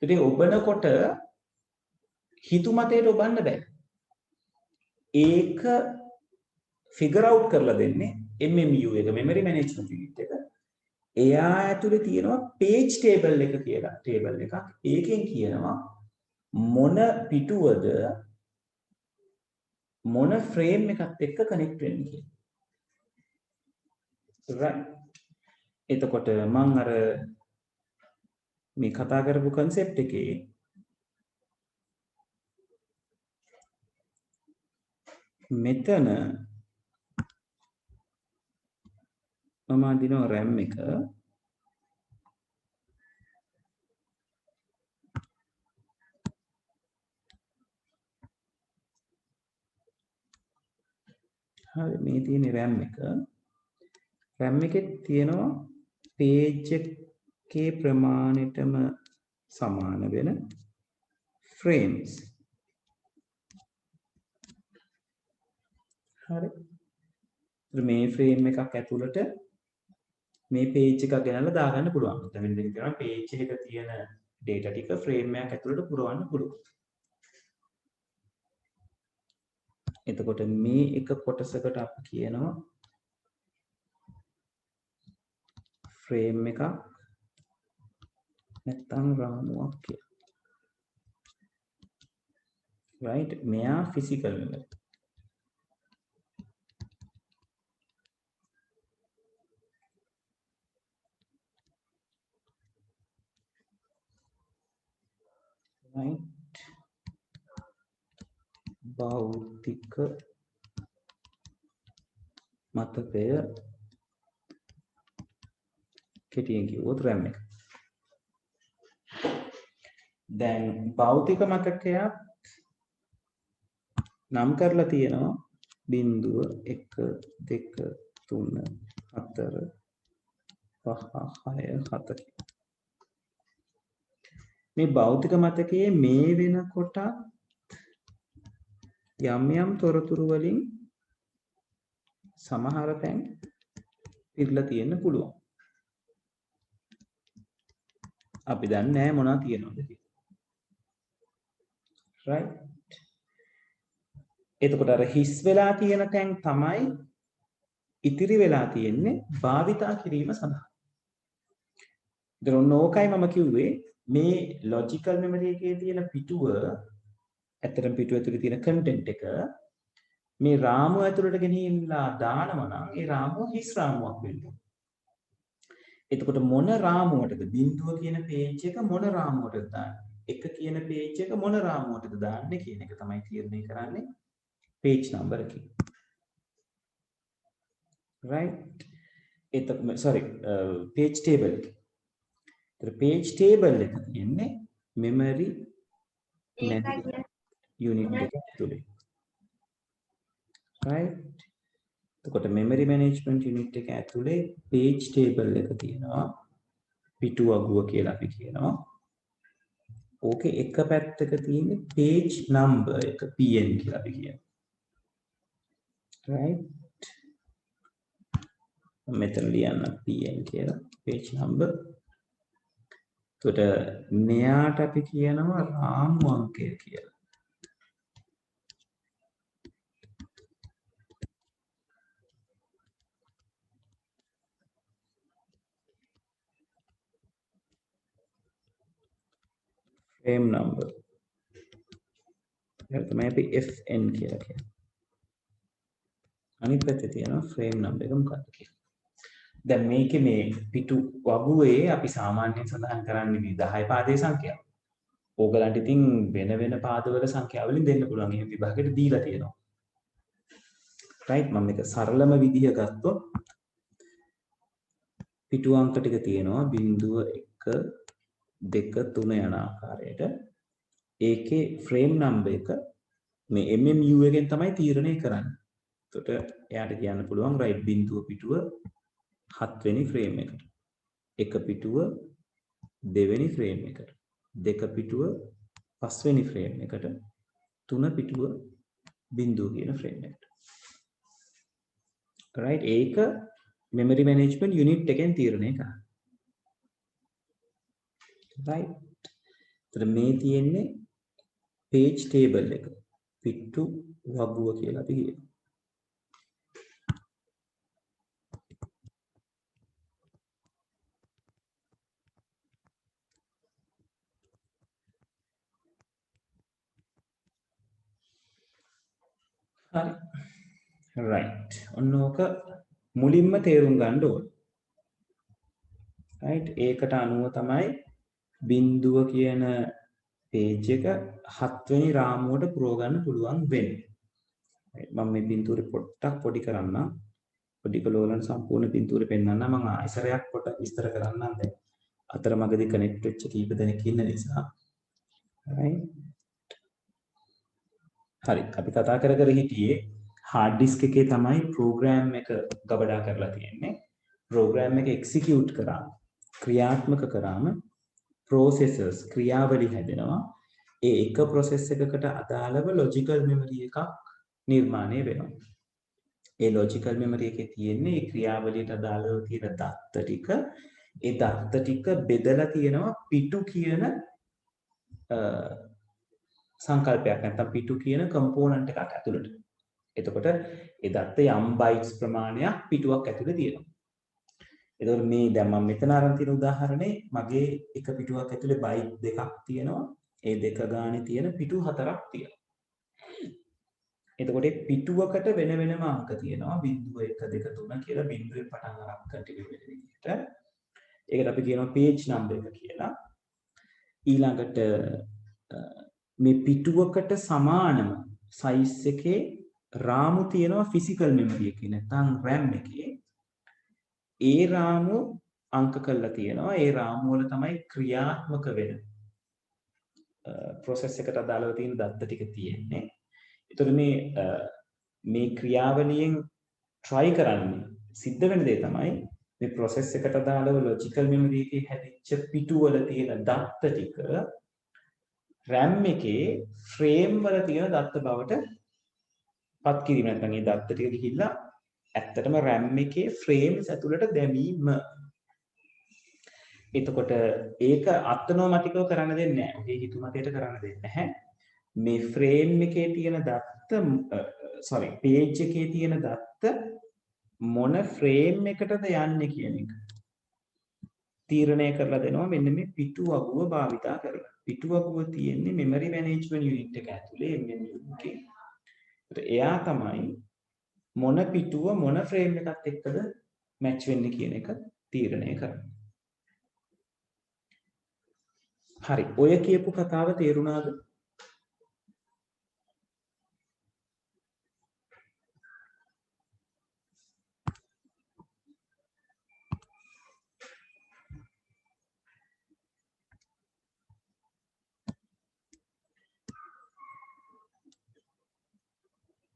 ඒකේ ඔබනකොට හිතුමතේට ඔබන්න බෑ. ඒක figure out කරලා දෙන්නේ MMU එක memory management unit එක. එයා ඇතුලේ තියෙනවා page table එක කියලා table එකක්. ඒකෙන් කියනවා මොන පිටුවද මොන frame එකත් එක්ක connect වෙන්නේ කියලා. right? එතකොට මම අර මේ කතා කරපු concept එකේ මෙතන මම අදිනවා RAM එක හරි මේ තියෙන RAM එක. RAM එකේ තියෙනවා page එකේ ප්‍රමාණයටම සමාන වෙන frames. හරි. මේ frame එකක් ඇතුළට මේ page එකක් ගෙනල්ලා දාගන්න පුළුවන්. දැන් මෙන්න කියනවා page එකක තියෙන data ටික frame එකක් ඇතුළට පුරවන්න පුළුවන්. එතකොට මේ එක කොටසකට අපි කියනවා frame එකක් නැත්නම් රාමුවක් කියලා. right මෙයා physical memory. right භෞතික මතකය කෙටියෙන් කිව්වොත් RAM එක. දැන් භෞතික මතකයක් නම් කරලා තියෙනවා 0 1 2 3 4 5 6 7. මේ භෞතික මතකයේ මේ වෙනකොට යම් තොරතුරු වලින් සමහර තැන් පිරලා තියෙන්න පුළුවන්. අපි දන්නේ නැහැ මොනවද තියෙනවද කියලා. right එතකොට අර හිස් වෙලා තියෙන තැන් තමයි ඉතිරි වෙලා තියෙන්නේ භාවිතා කිරීම සඳහා. ඒතර ඕකයි මම කිව්වේ මේ ලොජිකල් මෙමරි එකේ තියෙන පිටුව ඇත්තටම පිටුව ඇතුලේ තියෙන කන්ටෙන්ට් එක මේ රාමුව ඇතුළට ගෙනිහිල්ලා දානවා නම් ඒ රාමුව හිස් රාමුවක් වෙන්න ඕන. එතකොට මොන රාමුවටද බිඳුව කියන page එක මොන රාමුවටද දාන්නේ? එක කියන page එක මොන රාමුවටද දාන්නේ කියන එක තමයි තීරණය කරන්නේ page number එකකින්. right page table එක. ඒතර page table එක කියන්නේ memory unit එක ඇතුලේ. right එතකොට memory management unit එක ඇතුලේ page table එක තියෙනවා පිටු අගුව කියලා අපි කියනවා. ඕකේ එක පැත්තක තියෙන page number එක pn කියලා අපි කියනවා. right මෙතන ලියන්න pn කියලා page number. එතකොට මෙයාට අපි කියනවා රාමු අංකය කියලා. frame number. ඒක තමයි අපි fn කියලා කියන්නේ. අනිත් පැත්තේ තියෙනවා frame number එක මොකක්ද කියලා. දැන් මේකේ මේ පිටු වගුවේ අපි සාමාන්‍යයෙන් සඳහන් කරන්නේ මේ 10 පාදයේ සංඛ්‍යාව. ඕගලන්ට ඉතින් වෙන වෙන පාදවල සංඛ්‍යාව වලින් දෙන්න පුළුවන්. එහෙම විභාගෙට දීලා තියෙනවා. right මම මේක සරලම විදිහ ගත්තොත් පිටු අංක ටික තියෙනවා 0 1 2 3 යන ආකාරයට. ඒකේ frame number එක මේ MMU එකෙන් තමයි තීරණය කරන්නේ. එතකොට එයාට කියන්න පුළුවන් right බිඳුව පිටුව 7 වෙනි frame එකට. එක පිටුව 2 වෙනි frame එකට. දෙක පිටුව 5 වෙනි frame එකට. තුන පිටුව බිඳුව කියන frame එකට. right ඒක memory management unit එකෙන් තීරණය කරන්නේ. right එතන මේ තියෙන්නේ page table එක. පිටු වගුව කියලා අපි කියනවා. හරි. right. ඔන්න ඕක මුලින්ම තේරුම් ගන්න ඕන. right ඒකට අනුව තමයි බිඳුව කියන page එක 7 වෙනි රාමුවට පුරව ගන්න පුළුවන් වෙන්නේ. මම මේ පින්තූරේ පොඩ්ඩක් පොඩි කරන්නම්. පොඩි කළෝලන් සම්පූර්ණ පින්තූරේ පෙන්වන්න මම ආයසරයක් කොට විස්තර කරන්නම් දැන්. අතරමඟදී කනෙක්ට් වෙච්ච කීප දෙනෙක් ඉන්න නිසා. right. හරි අපි කතා කර කර හිටියේ hard disk එකේ තමයි program එක ගබඩා කරලා තියෙන්නේ. program එක execute කරාම ක්‍රියාත්මක කරාම processors ක්‍රියාවලි හැදෙනවා. ඒ එක process එකකට අදාළව logical memory එකක් නිර්මාණය වෙනවා. ඒ logical memory එකේ තියෙන්නේ ඒ ක්‍රියාවලියට අදාළව තියෙන දත්ත ටික. ඒ දත්ත ටික බෙදලා තියෙනවා පිටු කියන සංකල්පයක් නැත්නම් පිටු කියන කම්පෝනන්ට් එකක් ඇතුළට. එතකොට ඒ දත්ත යම් බයිට්ස් ප්‍රමාණයක් පිටුවක් ඇතුළේ තියෙනවා. එතකොට මේ දැන් මම මෙතන අරන් තියෙන උදාහරණේ මගේ එක පිටුවක් ඇතුලේ බයිට් දෙකක් තියෙනවා. ඒ දෙක ගානේ තියෙන පිටු හතරක් තියෙනවා. එතකොට පිටුවකට වෙන වෙනම අංක තියෙනවා. 0 1 2 3 කියලා බිංදුවෙන් පටන් අරන් කන්ටිනියු වෙන විදිහට. ඒකට අපි කියනවා page number එක කියලා. ඊළඟට මේ පිටුවකට සමානම size එකේ රාමු තියෙනවා physical memory එකේ නැත්නම් RAM එකේ. ඒ රාමු අංක කරලා තියෙනවා. ඒ රාමු වල තමයි ක්‍රියාත්මක වෙන process එකට අදාළව තියෙන දත්ත ටික තියෙන්නේ. ඒතකොට මේ ක්‍රියාවලියෙන් try කරන්නේ සිද්ධ වෙන දේ තමයි මේ process එකට අදාළව logical memory එකේ හැදිච්ච පිටු වල තියෙන දත්ත ටික RAM එකේ frame වල තියෙන දත්ත බවට පත් කිරීම. නැත්නම් මේ දත්ත ටික ගිහිල්ලා ඇත්තටම RAM එකේ frames ඇතුළට දැමීම. එතකොට ඒක අත්නෝමැටිකව කරන්න දෙන්නේ නැහැ. ඔහේ හිතුමතේට කරන්න දෙන්නේ නැහැ. මේ frame එකේ තියෙන දත්ත page එකේ තියෙන දත්ත මොන frame එකටද යන්නේ කියන එක තීරණය කරලා දෙනවා මෙන්න මේ පිටු අගුව භාවිතා කරලා. පිටු අගුව තියෙන්නේ memory management unit එක ඇතුලේ MMU එකේ. එයා තමයි මොන පිටුව මොන ෆ්‍රේම් එකත් එක්කද මැච් වෙන්නේ කියන එක තීරණය කරන්නේ. හරි. ඔය කියපු කතාව තේරුණාද?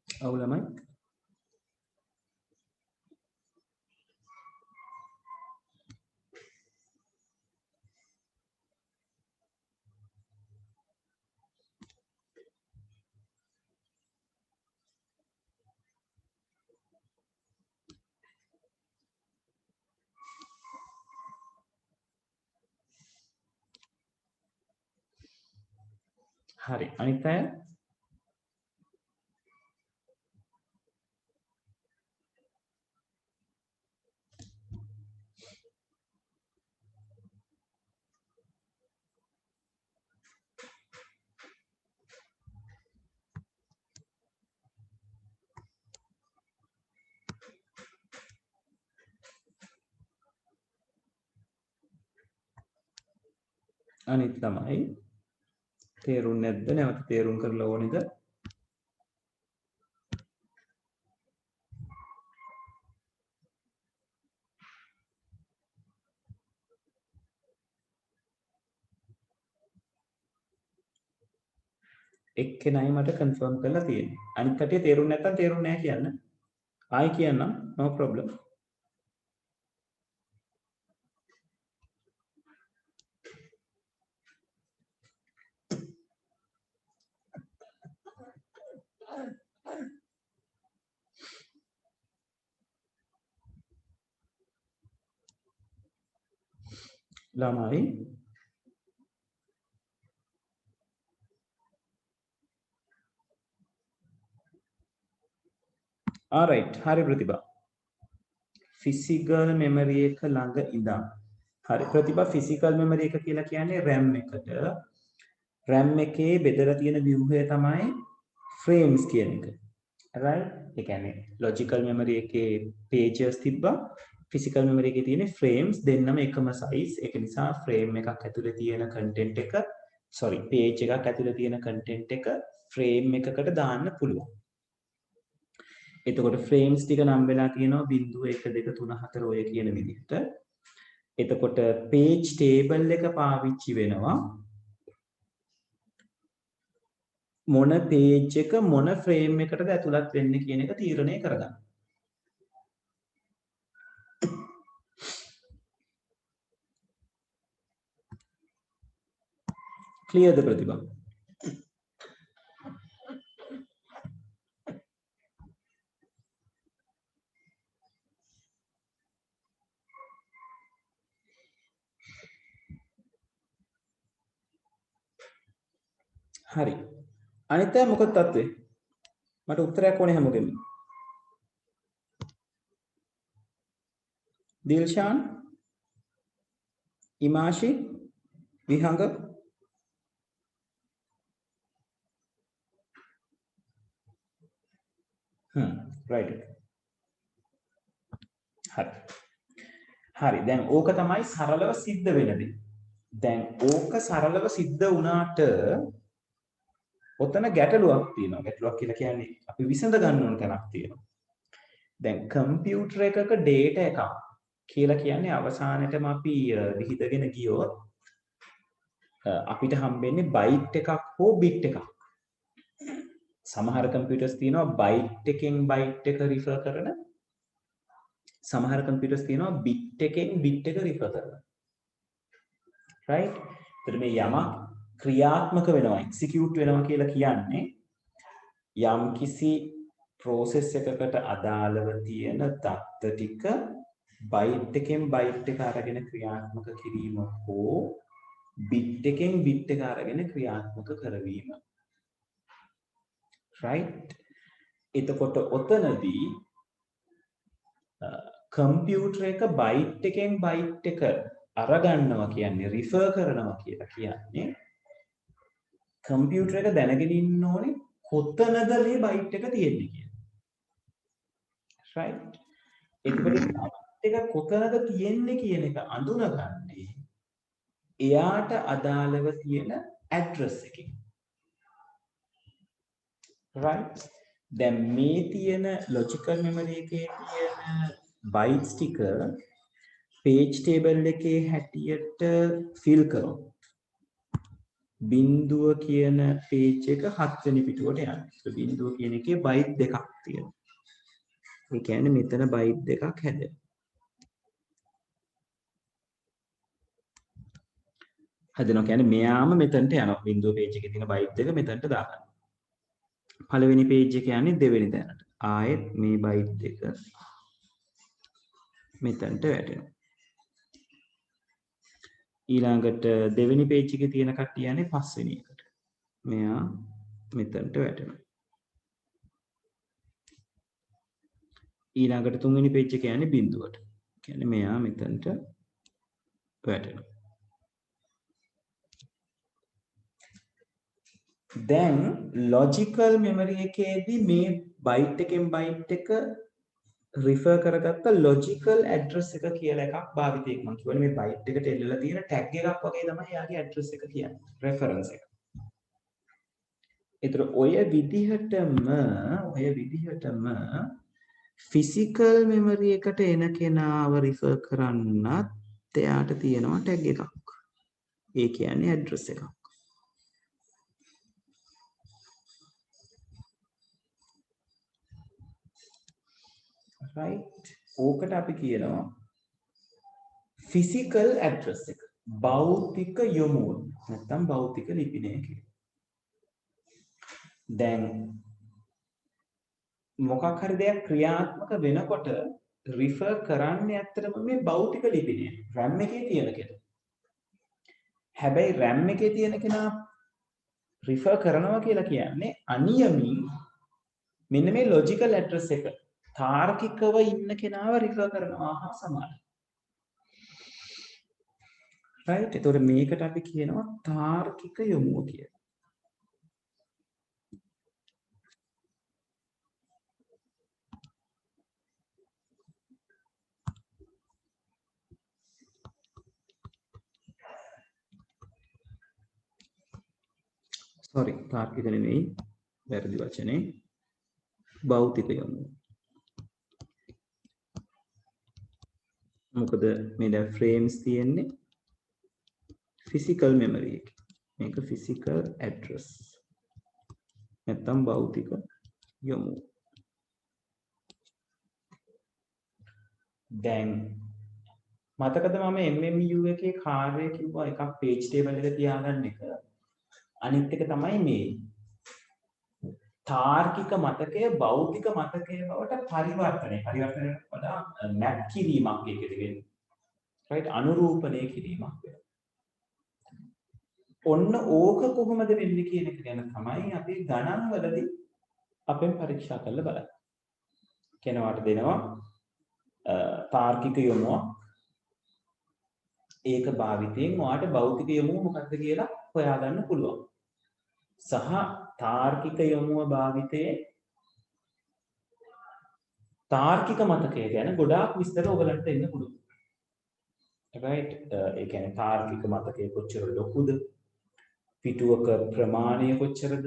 ඔව් ළමයි. හරි. අනිත් අය අනිත් තමයි තේරුන්නේ නැද්ද? නැවත තේරුම් කරලා ඕනේද? එක්කෙනයි මට කන්ෆර්ම් කරලා තියෙන්නේ. අනිත් කටිය තේරුන්නේ නැත්නම් තේරුන්නේ නැහැ කියන්න. ආයි කියන්නම්. no problem. ළමයි alright හරි ප්‍රතිභා physical memory එක ළඟ ඉඳන් හරි ප්‍රතිභා physical memory එක කියලා කියන්නේ RAM එකට RAM එකේ බෙදලා තියෙන ව්‍යුහය තමයි frames කියන එක right ඒ කියන්නේ logical memory එකේ pages තිබ්බා physical memory එකේ තියෙන frames දෙන්නම එකම size ඒක නිසා frame එකක් ඇතුලේ තියෙන content එක page එකක් ඇතුලේ තියෙන content එක frame එකකට දාන්න පුළුවන් එතකොට frames ටික නම් වෙලා තියෙනවා 0 1 2 3 4 ඔය කියන විදිහට. එතකොට page table එක පාවිච්චි වෙනවා මොන page එක මොන frame එකටද ඇතුළත් වෙන්නේ කියන එක තීරණය කරගන්න. clear ද ප්‍රතිභා? හරි. අනිත් අය මොකද තත්ත්වේ? මට උත්තරයක් ඕනේ හැමෝගෙම. දිල්ෂාන්, ඉමාෂි, විහංග, right. හරි. හරි. දැන් ඕක තමයි සරලව සිද්ධ වෙන දේ. දැන් ඕක සරලව සිද්ධ වුණාට ඔතන ගැටලුවක් තියෙනවා. ගැටලුවක් කියලා කියන්නේ අපි විසඳ ගන්න ඕන තැනක් තියෙනවා. දැන් කම්පියුටර් එකක data එකක් කියලා කියන්නේ අවසානයේටම අපි විහිදගෙන ගියොත් අපිට හම්බෙන්නේ බයිට් එකක් හෝ බිට් එකක්. සමහර කම්පියුටර්ස් තියෙනවා බයිට් එකෙන් බයිට් එක රිෆර් කරන, සමහර කම්පියුටර්ස් තියෙනවා බිට් එකෙන් බිට් එක රිෆර් කරන. right? එතකොට මේ යමක් ක්‍රියාත්මක වෙනවා, එක්සිකියුට් වෙනවා කියලා කියන්නේ යම්කිසි process එකකට අදාළව තියෙන දත්ත ටික බයිට් එකෙන් බයිට් එක අරගෙන ක්‍රියාත්මක කිරීම හෝ බිට් එකෙන් බිට් එක අරගෙන ක්‍රියාත්මක කරවීම. right? එතකොට ඔතනදී කම්පියුටර් එක බයිට් එකෙන් බයිට් එක අරගන්නවා කියන්නේ රිෆර් කරනවා කියලා කියන්නේ කම්පියුටර් එක දැනගෙන ඉන්න ඕනේ කොතනද මේ බයිට් එක තියෙන්නේ කියලා. right? එතකොට බයිට් එක කොතනද තියෙන්නේ කියන එක අඳුනගන්නේ එයාට අදාළව තියෙන ඇඩ්‍රස් එකකින්. right? දැන් මේ තියෙන ලොජිකල් මෙමරි එකේ තියෙන බයිට්ස් ටික page table එකේ හැටියට fill කරොත් බිඳුව කියන page එක 7 වෙනි පිටුවට යනවා. ඒ බිඳුව කියන එකේ බයිට් දෙකක් තියෙනවා. ඒ කියන්නේ මෙතන බයිට් දෙකක් හැදෙනවා. හැදෙනවා කියන්නේ මෙයාම මෙතනට යනවා. බිඳුව page එකේ තියෙන බයිට් දෙක මෙතනට දාගන්න. පළවෙනි page එක යන්නේ දෙවෙනි තැනට. ආයෙත් මේ බයිට් දෙක මෙතනට වැටෙනවා. ඊළඟට දෙවෙනි page එකේ තියෙන කට්ටිය යන්නේ පස්වෙනි එකට. මෙයා මෙතනට වැටෙනවා. ඊළඟට තුන්වෙනි page එක යන්නේ බිඳුවට. කියන්නේ මෙයා මෙතනට වැටෙනවා. දැන් logical memory එකේදී මේ byte එකෙන් byte එක refer කරගත්ත logical address එක කියලා එකක් භාවිතයක් මම කියවනේ මේ byte එකට එල්ලලා තියෙන tag එකක් වගේ තමයි එයාගේ address එක කියන්නේ reference එක. ඒතර ඔය විදිහටම physical memory එකට එන කෙනාව refer කරන්නත් එයාට තියෙනවා tag එකක්. ඒ කියන්නේ address එකක්. right? ඕකට අපි කියනවා physical address එක. භෞතික යොමුව නැත්නම් භෞතික ලිපිනය කියලා. දැන් මොකක් හරි දෙයක් ක්‍රියාත්මක වෙනකොට refer කරන්නේ ඇත්තටම මේ භෞතික ලිපිනය. RAM එකේ තියෙන කෙනා. හැබැයි RAM එකේ තියෙන කෙනා refer කරනවා කියලා කියන්නේ අනියමින් මෙන්න මේ logical address එක තාර්කිකව ඉන්න කෙනාව refer කරනවා හා සමානයි. right? එතකොට මේකට අපි කියනවා තාර්කික යොමුව කියලා. sorry තාර්කික නෙමෙයි වැරදි වචනේ භෞතික යොමුව. මොකද මේ දැන් frames තියෙන්නේ physical memory එක. මේක physical address. නැත්නම් භෞතික යොමුව. දැන් මතකද මම MMU එකේ කාර්යය කිව්වා එකක් page table එක තියාගන්න එක. අනිත් එක තමයි මේ තාර්කික මතකය භෞතික මතකය බවට පරිවර්තනයට වඩා මැප් කිරීමක් ඒකෙදි වෙන්නේ. right අනුරූපණය කිරීමක් වෙනවා. ඔන්න ඕක කොහොමද වෙන්නේ කියන එක ගැන තමයි අපි ගණන් වලදී අපෙන් පරීක්ෂා කරලා බලන්නේ. කෙනාට දෙනවා තාර්කික යොමුවක් ඒක භාවිතයෙන් ඔයාට භෞතික යොමුව මොකක්ද කියලා හොයාගන්න පුළුවන්. සහ තාර්කික යොමුව භාවිතයේ තාර්කික මතකය ගැන ගොඩාක් විස්තර ඔයගලන්ට දෙන්න පුළුවන්. right ඒ කියන්නේ තාර්කික මතකය කොච්චර ලොකුද? පිටුවක ප්‍රමාණය කොච්චරද?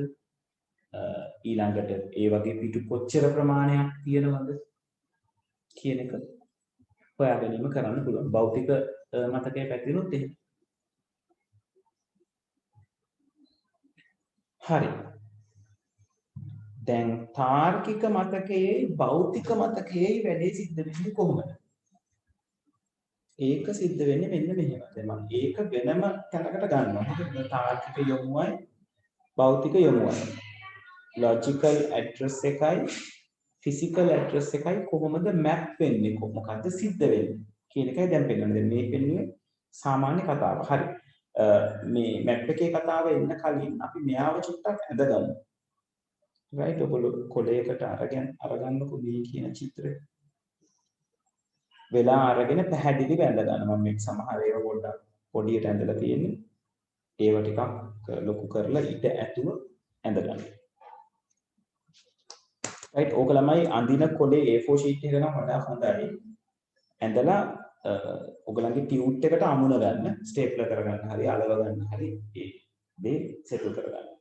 ඊළඟට ඒ වගේ පිටු කොච්චර ප්‍රමාණයක් තියෙනවද කියන එක හොයා ගැනීම කරන්න පුළුවන්. භෞතික මතකයේ පැතිරුණොත් එහෙම. හරි. දැන් තාර්කික මතකයේ භෞතික මතකයේ වැඩේ සිද්ධ වෙන්නේ කොහොමද? ඒක සිද්ධ වෙන්නේ මෙන්න මෙහෙම. දැන් මම ඒක වෙනම තැනකට ගන්නවා. මොකද තාර්කික යොමුවයි භෞතික යොමුවයි. logical address එකයි physical address එකයි කොහොමද map වෙන්නේ මොකද්ද සිද්ධ වෙන්නේ කියන එකයි දැන් පෙන්නන්නේ. දැන් මේ පෙන්නුවේ සාමාන්‍ය කතාව. හරි. මේ map එකේ කතාව එන්න කලින් අපි මෙයාව චුට්ටක් ඇඳගමු. right ඔයගොල්ලෝ කොලයකට අරගන්නකො මේ කියන චිත්‍රය. වෙලා අරගෙන පැහැදිලිව ඇඳ ගන්න. මම මේක සමහර ඒවා පොඩ්ඩක් පොඩියට ඇඳලා තියෙන්නේ. ඒව ටිකක් ලොකු කරලා ඊට ඇතුළු ඇඳ ගන්න. right ඕක ළමයි අඳින කොලේ A4 sheet එක නම් වඩා හොඳයි. ඇඳලා ඔයගලන්ගේ ටියුට් එකට අමුණ ගන්න, ස්ටේප්ලර් කරගන්න හරි අලව ගන්න හරි ඒ දේ සෙටල් කරගන්න.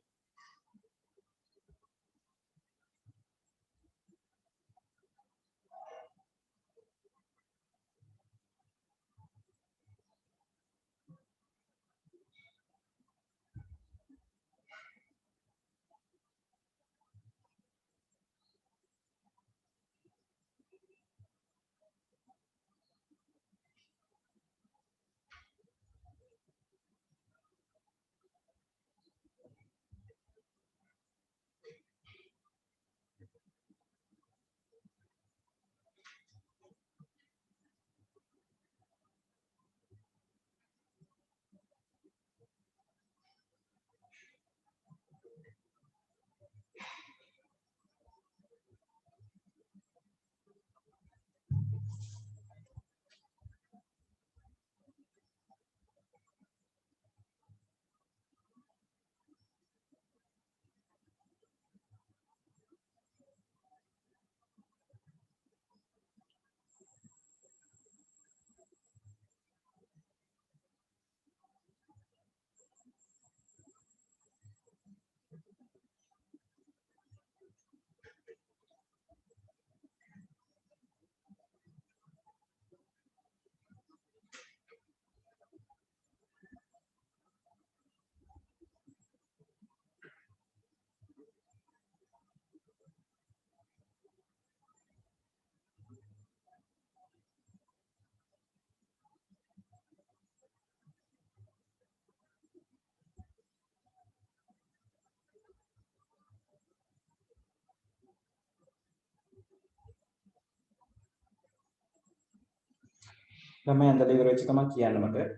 ළමයි ඇඳලා ඉවර වෙච්ච ගමන් කියන්න මට.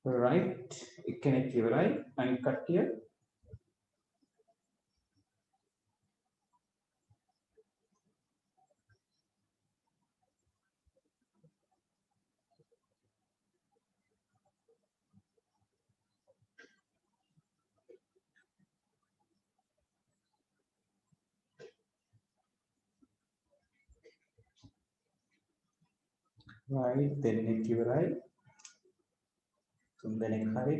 right කෙනෙක් ඉවරයි අනිත් කට්ටිය right දෙන්නෙක් ඉවරයි තුන් දෙනෙක් හරි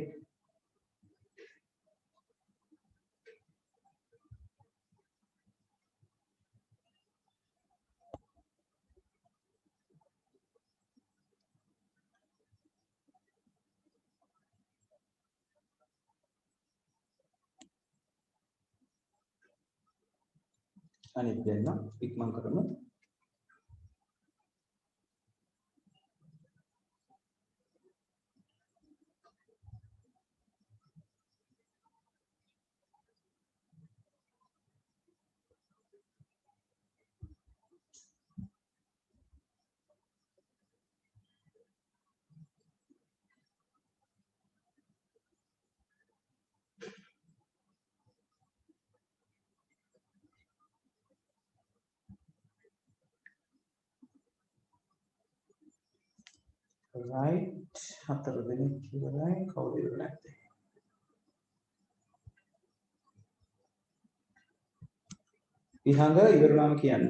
අනිත් දෙන්න ඉක්මන් කරමු right හතර දෙනෙක් ඉවරයි කවුද ඉවර නැත්තේ විහංග ඉවරනාම කියන්න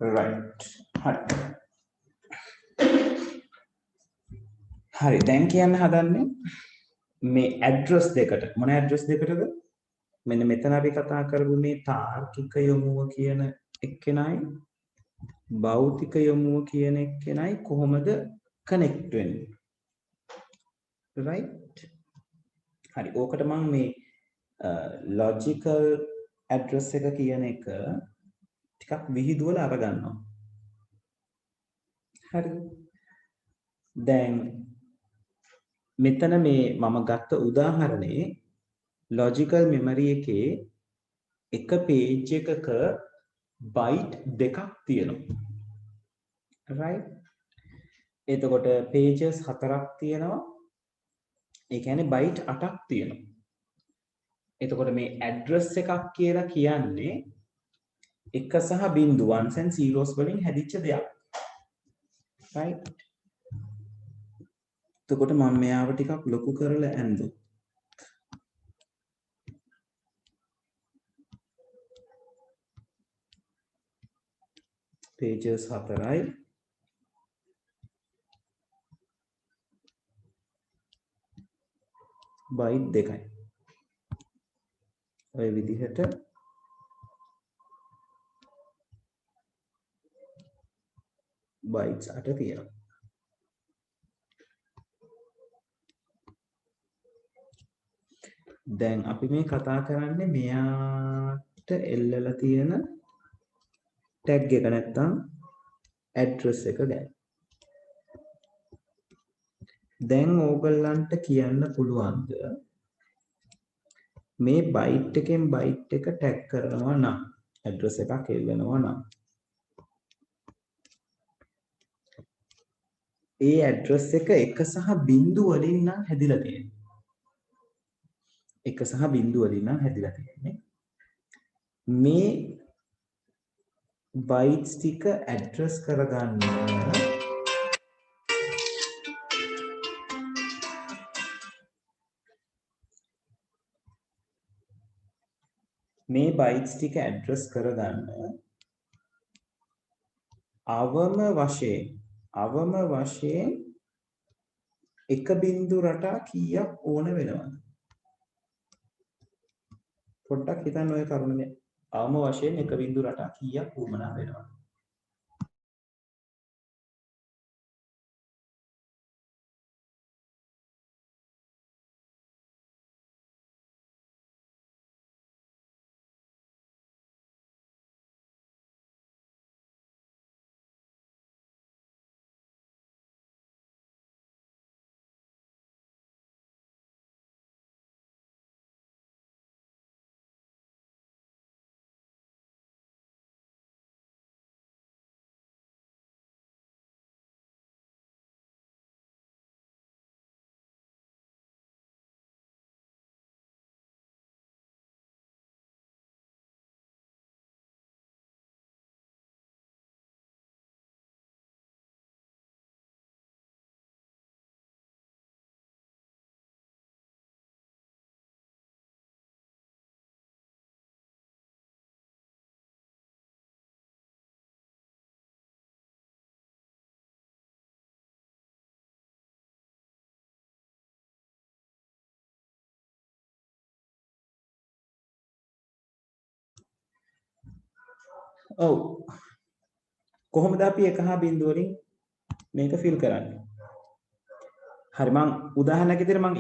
right හරි දැන් කියන්න හදන්නේ මේ ඇඩ්‍රස් දෙකට මොන ඇඩ්‍රස් දෙකටද මෙන්න මෙතන අපි කතා කරපු මේ තාර්කික යොමුව කියන එක්කෙනයි භෞතික යොමුව කියන එක්කෙනයි කොහොමද කනෙක්ට් වෙන්නේ right හරි ඕකට මම මේ logical address එක කියන එක ටිකක් විහිදුවලා අරගන්නවා හරි දැන් මෙතන මේ මම ගත්ත උදාහරණේ logical memory එකේ එක page එකක byte දෙකක් තියෙනවා right එතකොට pages හතරක් තියෙනවා ඒ කියන්නේ byte 8ක් තියෙනවා එතකොට මේ address එකක් කියලා කියන්නේ එක සහ බිංදු ones and zeros වලින් හැදිච්ච දෙයක් right එතකොට මම මෙයාව ටිකක් ලොකු කරලා ඇඳුවා pages 4යි byte 2යි ඔය විදිහට bytes 8 තියෙනවා දැන් අපි මේ කතා කරන්නේ මෙයාට එල්ලලා තියෙන tag එක නැත්තම් address එක ගැන දැන් ඕගොල්ලන්ට කියන්න පුළුවන්ද මේ byte එකෙන් byte එක tag කරනවා නම් address එකක් එල්ලනවා නම් ඒ address එක එක සහ බිංදු වලින් නම් හැදිලා තියෙන්නේ එක සහ බිංදු වලින් නම් හැදිලා තියෙන්නේ මේ bytes ටික address කරගන්න මේ bytes ටික address කරගන්න අවම වශයෙන් එක බිංදු රටා කීයක් ඕන වෙනවද පොඩ්ඩක් හිතන්න ඔය කරුණේ අවම වශයෙන් එක බිංදු රටා කීයක් වුමනා වෙනවද ඔව් කොහොමද අපි එක හා බිංදු වලින් මේක ෆිල් කරන්නේ හරි මම උදාහරණයක් විදිහට මම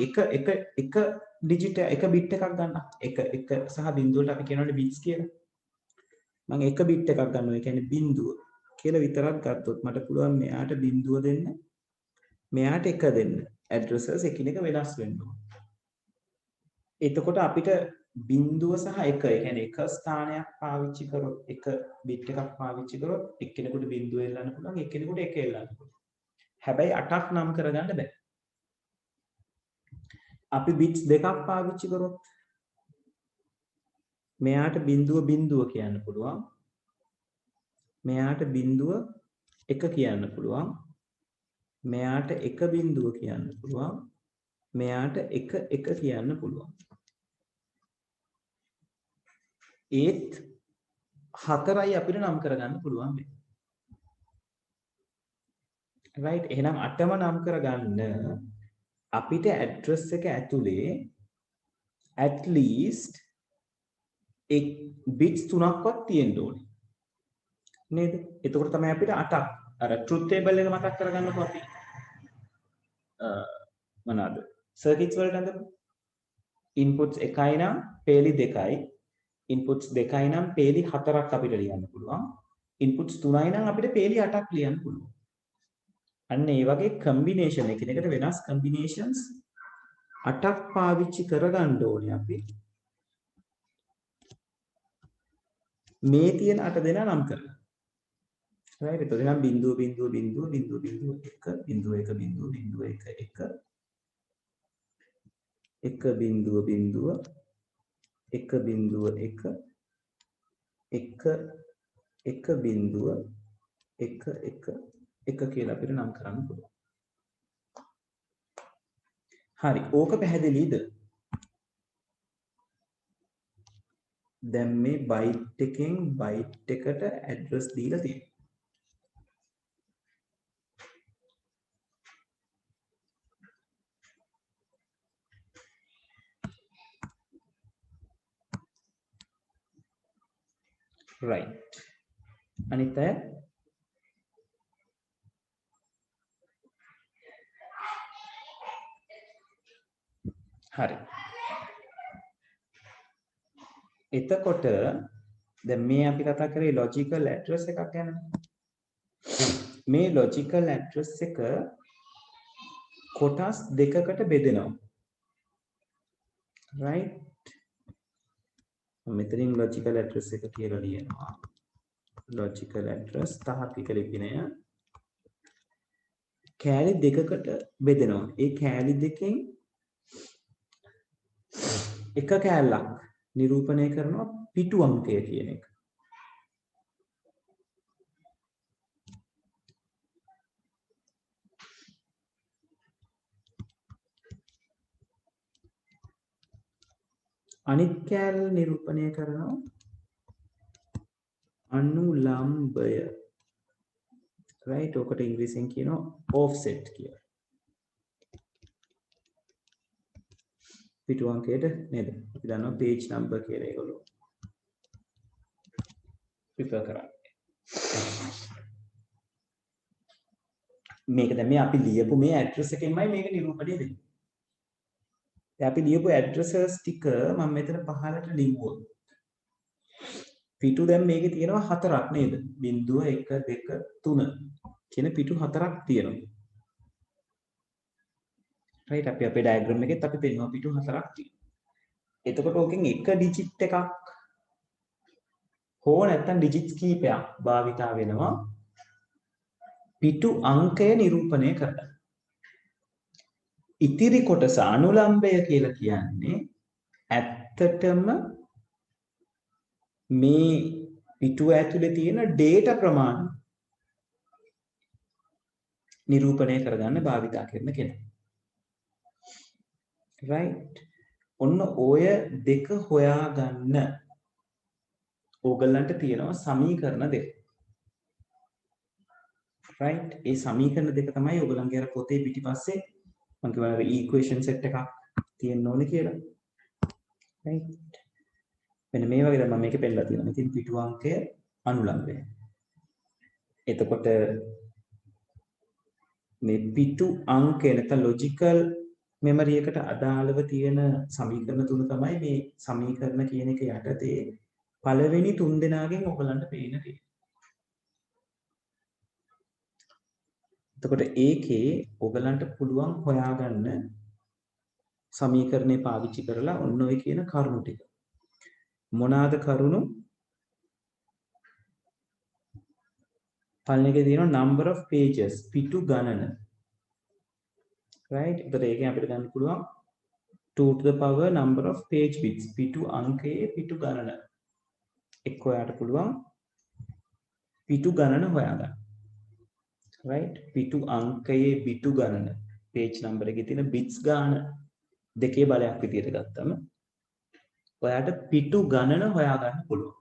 එක ඩිජිට් එක බිට් එකක් ගන්නම් එක සහ බිංදුවට අපි කියනවානේ බිට්ස් කියලා මම එක බිට් එකක් ගන්නවා ඒ කියන්නේ බිංදුව කියලා විතරක් ගත්තොත් මට පුළුවන් මෙයාට බිංදුව දෙන්න මෙයාට එක දෙන්න ඇඩ්‍රසස් එකිනෙක වෙනස් වෙන්න ඕන එතකොට අපිට බිංදුව සහ එක ඒ කියන්නේ එක ස්ථානයක් පාවිච්චි කරොත් එක බිට් එකක් පාවිච්චි කරොත් එක්කෙනෙකුට බිංදුව එල්ලන්න පුළුවන් එක්කෙනෙකුට එක එල්ලන්න පුළුවන් හැබැයි 8ක් නම් කරගන්න බෑ අපි බිට්ස් දෙකක් පාවිච්චි කරොත් මෙයාට බිංදුව කියන්න පුළුවන් මෙයාට බිංදුව එක කියන්න පුළුවන් මෙයාට එක බිංදුව කියන්න පුළුවන් මෙයාට එක කියන්න පුළුවන් ඒත් 4යි අපිට නම් කරගන්න පුළුවන් මේ right එහෙනම් 8ම නම් කරගන්න අපිට ඇඩ්‍රස් එක ඇතුලේ at least bits 3ක්වත් තියෙන්න ඕනේ නේද? එතකොට තමයි අපිට 8ක් අර ට්‍රුත් ටේබල් එක මතක් කරගන්නකො අපි මොනවාද සර්කිට්ස් වලට අඳපු ඉන්පුට්ස් 1යි නම් පේලි 2යි ඉන්පුට්ස් 2යි නම් පේලි 4ක් අපිට ලියන්න පුළුවන් ඉන්පුට්ස් 3යි නම් අපිට පේලි 8ක් ලියන්න පුළුවන් අන්න ඒ වගේ කම්බිනේෂන් එකිනෙකට වෙනස් කම්බිනේෂන්ස් 8ක් පාවිච්චි කරගන්න ඕනේ අපි මේ තියෙන 8 දෙනා නම් කරලා right එතකොට නම් 0.0.0.1 කියලා අපිට නම් කරන්න පුළුවන්. හරි. ඕක පැහැදිලිද? දැන් මේ බයිට් එකෙන් බයිට් එකට ඇඩ්‍රස් දීලා තියෙනවා. right. අනිත් අය හරි. එතකොට දැන් මේ අපි කතා කරේ logical address එකක් ගැන. මේ logical address එක කොටස් දෙකකට බෙදෙනවා. right. මෙතනින් logical address එක කියලා ලියනවා. logical address තාර්කික ලිපිනය කෑලි දෙකකට බෙදෙනවා. ඒ කෑලි දෙකෙන් එක කෑල්ලක් නිරූපණය කරනවා පිටු අංකය කියන එක. අනිත් කෑල්ල නිරූපණය කරනවා අනුලම්බය. right ඔකට ඉංග්‍රීසියෙන් කියනවා offset කියලා. පිටු අංකයට නේද? අපි දන්නවා page number කියලා ඒගොල්ලෝ ප්‍රිෆර් කරන්නේ. මේක දැන් මේ අපි ලියපු මේ ඇඩ්‍රස් එකෙන්මයි මේක නිරූපණය වෙන්නේ. දැන් අපි ලියපු ඇඩ්‍රසස් ටික මම මෙතන පහලට ලිව්වොත් පිටු දැන් මේකේ තියෙනවා 4ක් නේද? 0 1 2 3 කියන පිටු 4ක් තියෙනවා. right අපි අපේ ඩයග්‍රෑම් එකෙත් අපි පෙන්වනවා පිටු 4ක් තියෙනවා. එතකොට ඕකෙන් එක ඩිජිට් එකක් හෝ නැත්නම් ඩිජිට්ස් කීපයක් භාවිතා වෙනවා පිටු අංකය නිරූපණය කරන්න. ඉතිරි කොටස අනුලම්බය කියලා කියන්නේ ඇත්තටම මේ පිටුව ඇතුලේ තියෙන data ප්‍රමාණය නිරූපණය කරගන්න භාවිතා කරන කෙනා. right ඔන්න ඔය දෙක හොයාගන්න ඕගලන්ට තියෙනවා සමීකරණ දෙක. right ඒ සමීකරණ දෙක තමයි ඕගලන්ගේ අර පොතේ පිටිපස්සේ මම කියවන equation set එකක් තියෙන්න ඕනේ කියලා. right මෙන්න මේ වගේ තමයි මේකේ පෙන්නලා තියෙනවා. ඉතින් පිටු අංකය අනුලම්බය. එතකොට මේ පිටු අංකය නැත්නම් logical memory එකට අදාළව තියෙන සමීකරණ තුන තමයි මේ සමීකරණ කියන එක යටතේ පළවෙනි තුන් දෙනාගෙන් ඔයගලන්ට පේන දේ. එතකොට ඒකේ ඔයගලන්ට පුළුවන් හොයාගන්න සමීකරණේ පාවිච්චි කරලා ඔන්න ඔය කියන කරුණු ටික. මොනවාද කරුණු? පළවෙනි එකේ තියෙනවා number of pages පිටු ගණන. right එතකොට ඒකෙන් අපිට ගන්න පුළුවන් 2 to the power number of page bits පිටු අංකයේ පිටු ගණන. එක්ක ඔයාට පුළුවන් පිටු ගණන හොයාගන්න. right පිටු අංකයේ බිටු ගණන page number එකේ තියෙන bits ගාන දෙකේ බලයක් විදියට ගත්තම ඔයාට පිටු ගණන හොයාගන්න පුළුවන්.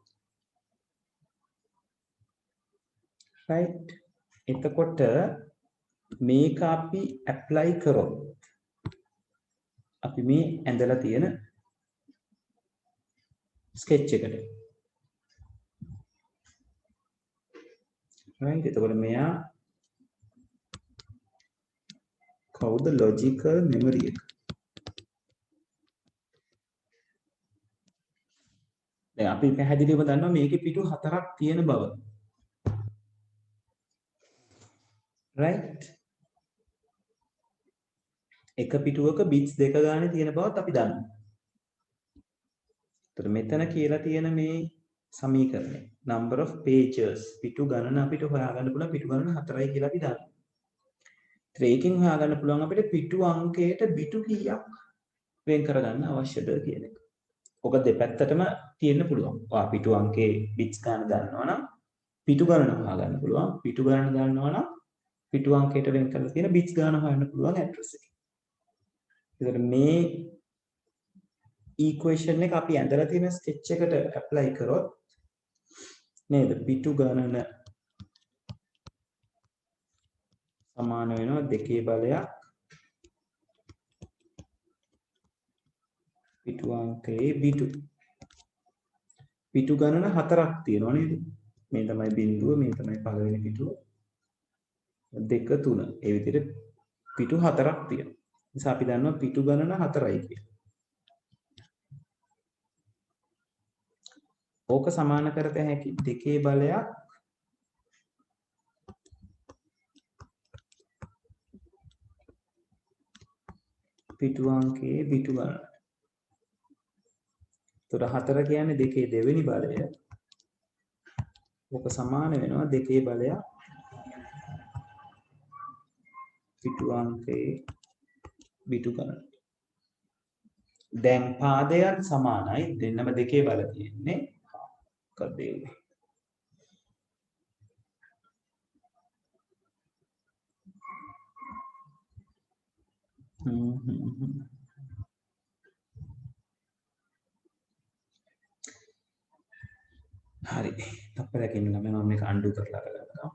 right එතකොට මේක අපි apply කරොත් අපි මේ ඇඳලා තියෙන sketch එකට right එතකොට මෙයා කවුද logical memory එක දැන් අපි පැහැදිලිවම දන්නවා මේකේ පිටු 4ක් තියෙන බව right එක පිටුවක bits දෙක ගානේ තියෙන බවත් අපි දන්නවා. ඒතර මෙතන කියලා තියෙන මේ සමීකරණය number of pages පිටු ගණන අපිට හොයාගන්න පුළුවන් පිටු ගණන 4යි කියලා අපි දන්නවා. ඒතර ඒකෙන් හොයාගන්න පුළුවන් අපිට පිටු අංකයට බිටු කීයක් වෙන් කරගන්න අවශ්‍යද කියන එක. ඔක දෙපැත්තටම තියෙන්න පුළුවන්. ඔයා පිටු අංකේ bits ගන්න දන්නවනම් පිටු ගණන හොයාගන්න පුළුවන්. පිටු ගණන දන්නවනම් පිටු අංකයට වෙන් කරලා තියෙන bits ගණන හොයන්න පුළුවන් address එකේ. ඒතර මේ equation එක අපි ඇඳලා තියෙන sketch එකට apply කරොත් නේද පිටු ගණන සමාන වෙනවා දෙකේ බලයක් පිටු අංකයේ පිටු ගණන 4ක් තියෙනවා නේද මේ තමයි බිඳුව මේ තමයි පළවෙනි පිටුව 2 3 ඒ විදිහට පිටු 4ක් තියෙනවා නිසා අපි දන්නවා පිටු ගණන 4යි කියලා. ඕක සමාන කරත හැකි දෙකේ බලයක් පිටු අංකයේ පිටු ගණන. ඒතර 4 කියන්නේ දෙකේ දෙවෙනි බලය. ඕක සමාන වෙනවා දෙකේ බලයක් පිටු අංකයේ පිටු ගණන. දැන් පාදයන් සමානයි දෙන්නම දෙකේ බල තියෙන්නේ. මොකක්ද ඒ? හරි. තප්පරකින් ළමයි මම මේක අන්ඩු කරලා බලනවා.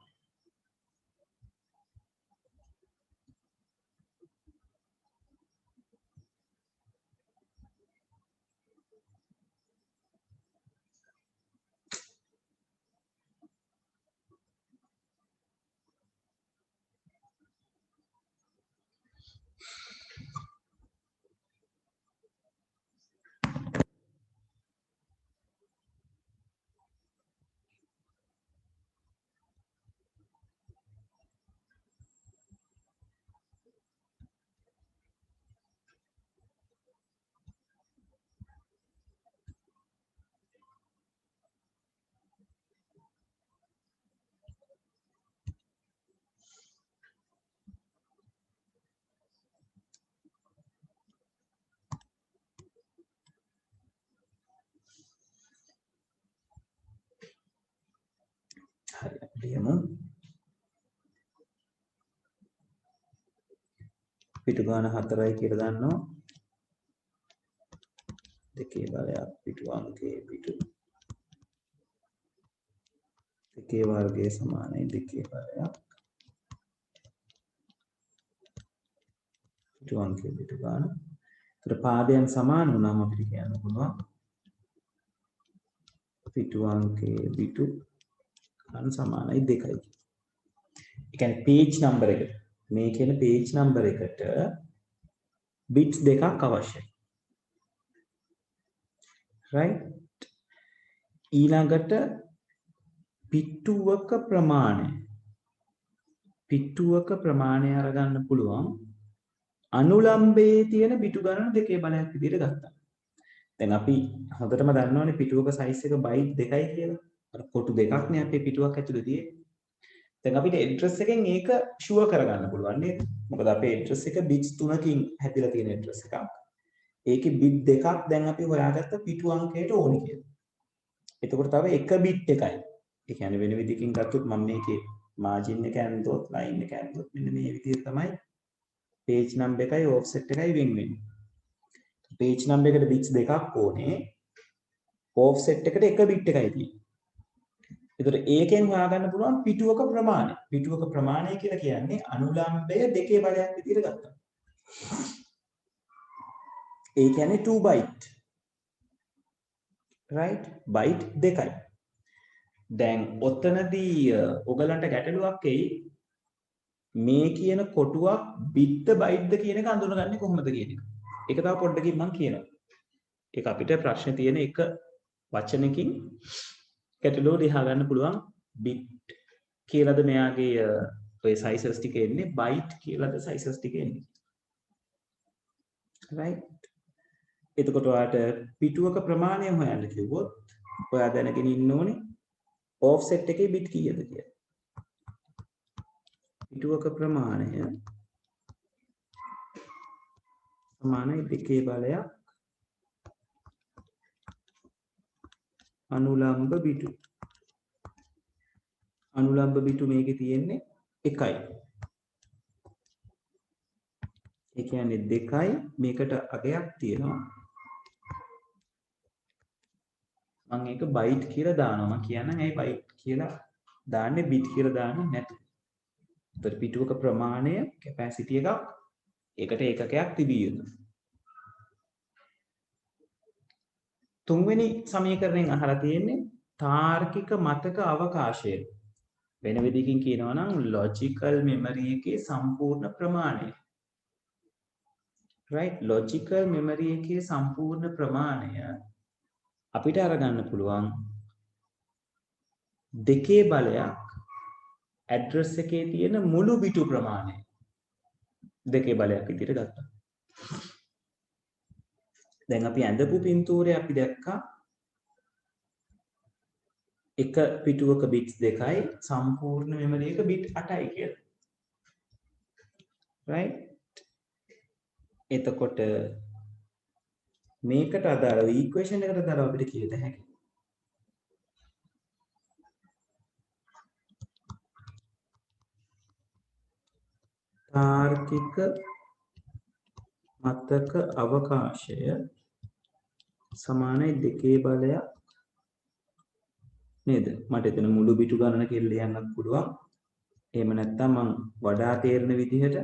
හරි අපියම පිටු ගාන 4යි කියලා දන්නවා දෙකේ බලයක් පිටු අංකයේ පිටු දෙකේ වර්ගය සමානයි දෙකේ බලයක් පිටු අංකයේ පිටු ගාන. ඒතර පාදයන් සමාන වුණාම අපිට කියන්න පුළුවන් පිටු අංකයේ පිටු ගාන සමානයි 2යි. ඒ කියන්නේ page number එකට මේ කියන page number එකට bits දෙකක් අවශ්‍යයි. right ඊළඟට පිටුවක ප්‍රමාණය අරගන්න පුළුවන් අනුලම්බයේ තියෙන පිටු ගණන දෙකේ බලයක් විදිහට ගත්තා. දැන් අපි හොඳටම දන්නවනේ පිටුවක size එක byte 2යි කියලා. අර කොටු දෙකක් නේ අපේ පිටුවක් ඇතුලේ තියෙන්නේ. දැන් අපිට address එකෙන් ඒක ෂුවර් කරගන්න පුළුවන් නේද? මොකද අපේ address එක bits 3කින් හැදිලා තියෙන address එකක්. ඒකේ bit දෙකක් දැන් අපි හොයාගත්ත පිටු අංකයට ඕනි කියලා. එතකොට තව එක bit එකයි. ඒ කියන්නේ වෙන විදිහකින් ගත්තොත් මම මේකේ margin එක ඇන්දොත් line එක ඇන්දොත් මෙන්න මේ විදිහට තමයි page number එකයි offset එකයි වෙන් වෙන්නේ. page number එකට bits දෙකක් ඕනේ. offset එකට එක bit එකයි තියෙන්නේ. ඒතර ඒකෙන් හොයාගන්න පුළුවන් පිටුවක ප්‍රමාණය. පිටුවක ප්‍රමාණය කියලා කියන්නේ අනුලම්බය දෙකේ බලයක් විදිහට ගත්තා. ඒ කියන්නේ 2 byte. right? byte දෙකයි. දැන් ඔතනදී ඔයගලන්ට ගැටලුවක් එයි මේ කියන කොටුවක් බිට්ද බයිට්ද කියන එක අඳුනගන්නේ කොහොමද කියන එක. ඒක තව පොඩ්ඩකින් මම කියනවා. ඒක අපිට ප්‍රශ්නේ තියෙන එක වචනකින් ගැටලුව ලියා ගන්න පුළුවන්. බිට් කියලාද මෙයාගේ ඔය සයිසස් ටික එන්නේ, බයිට් කියලාද සයිසස් ටික එන්නේ. right. එතකොට ඔයාලට පිටුවක ප්‍රමාණය හොයන්න කිව්වොත් ඔයා දැනගෙන ඉන්න ඕනේ offset එකේ bit කීයද කියලා. පිටුවක ප්‍රමාණය සමානයි 2 බලයක් අනුලම්බ පිටු. අනුලම්බ පිටු මේකේ තියෙන්නේ 1යි. ඒ කියන්නේ 2යි මේකට අගයක් තියෙනවා. මම ඒක බයිට් කියලා දානවා. මම කියන්නම් ඇයි බයිට් කියලා දාන්නේ බිට් කියලා දාන්නේ නැති. ඒතර පිටුවක ප්‍රමාණය කැපැසිටි එකක් ඒකට ඒකකයක් තිබිය යුතුයි. තුන්වෙනි සමීකරණයෙන් අහලා තියෙන්නේ තාර්කික මතක අවකාශය. වෙන විදිහකින් කියනවා නම් logical memory එකේ සම්පූර්ණ ප්‍රමාණය. right, logical memory එකේ සම්පූර්ණ ප්‍රමාණය අපිට අරගන්න පුළුවන් 2 බලයක් address එකේ තියෙන මුළු බිටු ප්‍රමාණය 2 බලයක් විදිහට ගත්තා. දැන් අපි ඇඳපු පින්තූරේ අපි දැක්කා එක පිටුවක bits 2යි සම්පූර්ණ මෙමරි එක bit 8යි කියලා. right. එතකොට මේකට අදාළව equation එකට අදාළව අපිට කියත හැකියි. තාර්කික මතක අවකාශය සමානයි 2 බලයක් නේද? මට එතන මුළු බිටු ගණන කියලා ලියන්නත් පුළුවන්. එහෙම නැත්නම් මම වඩා තේරෙන විදිහට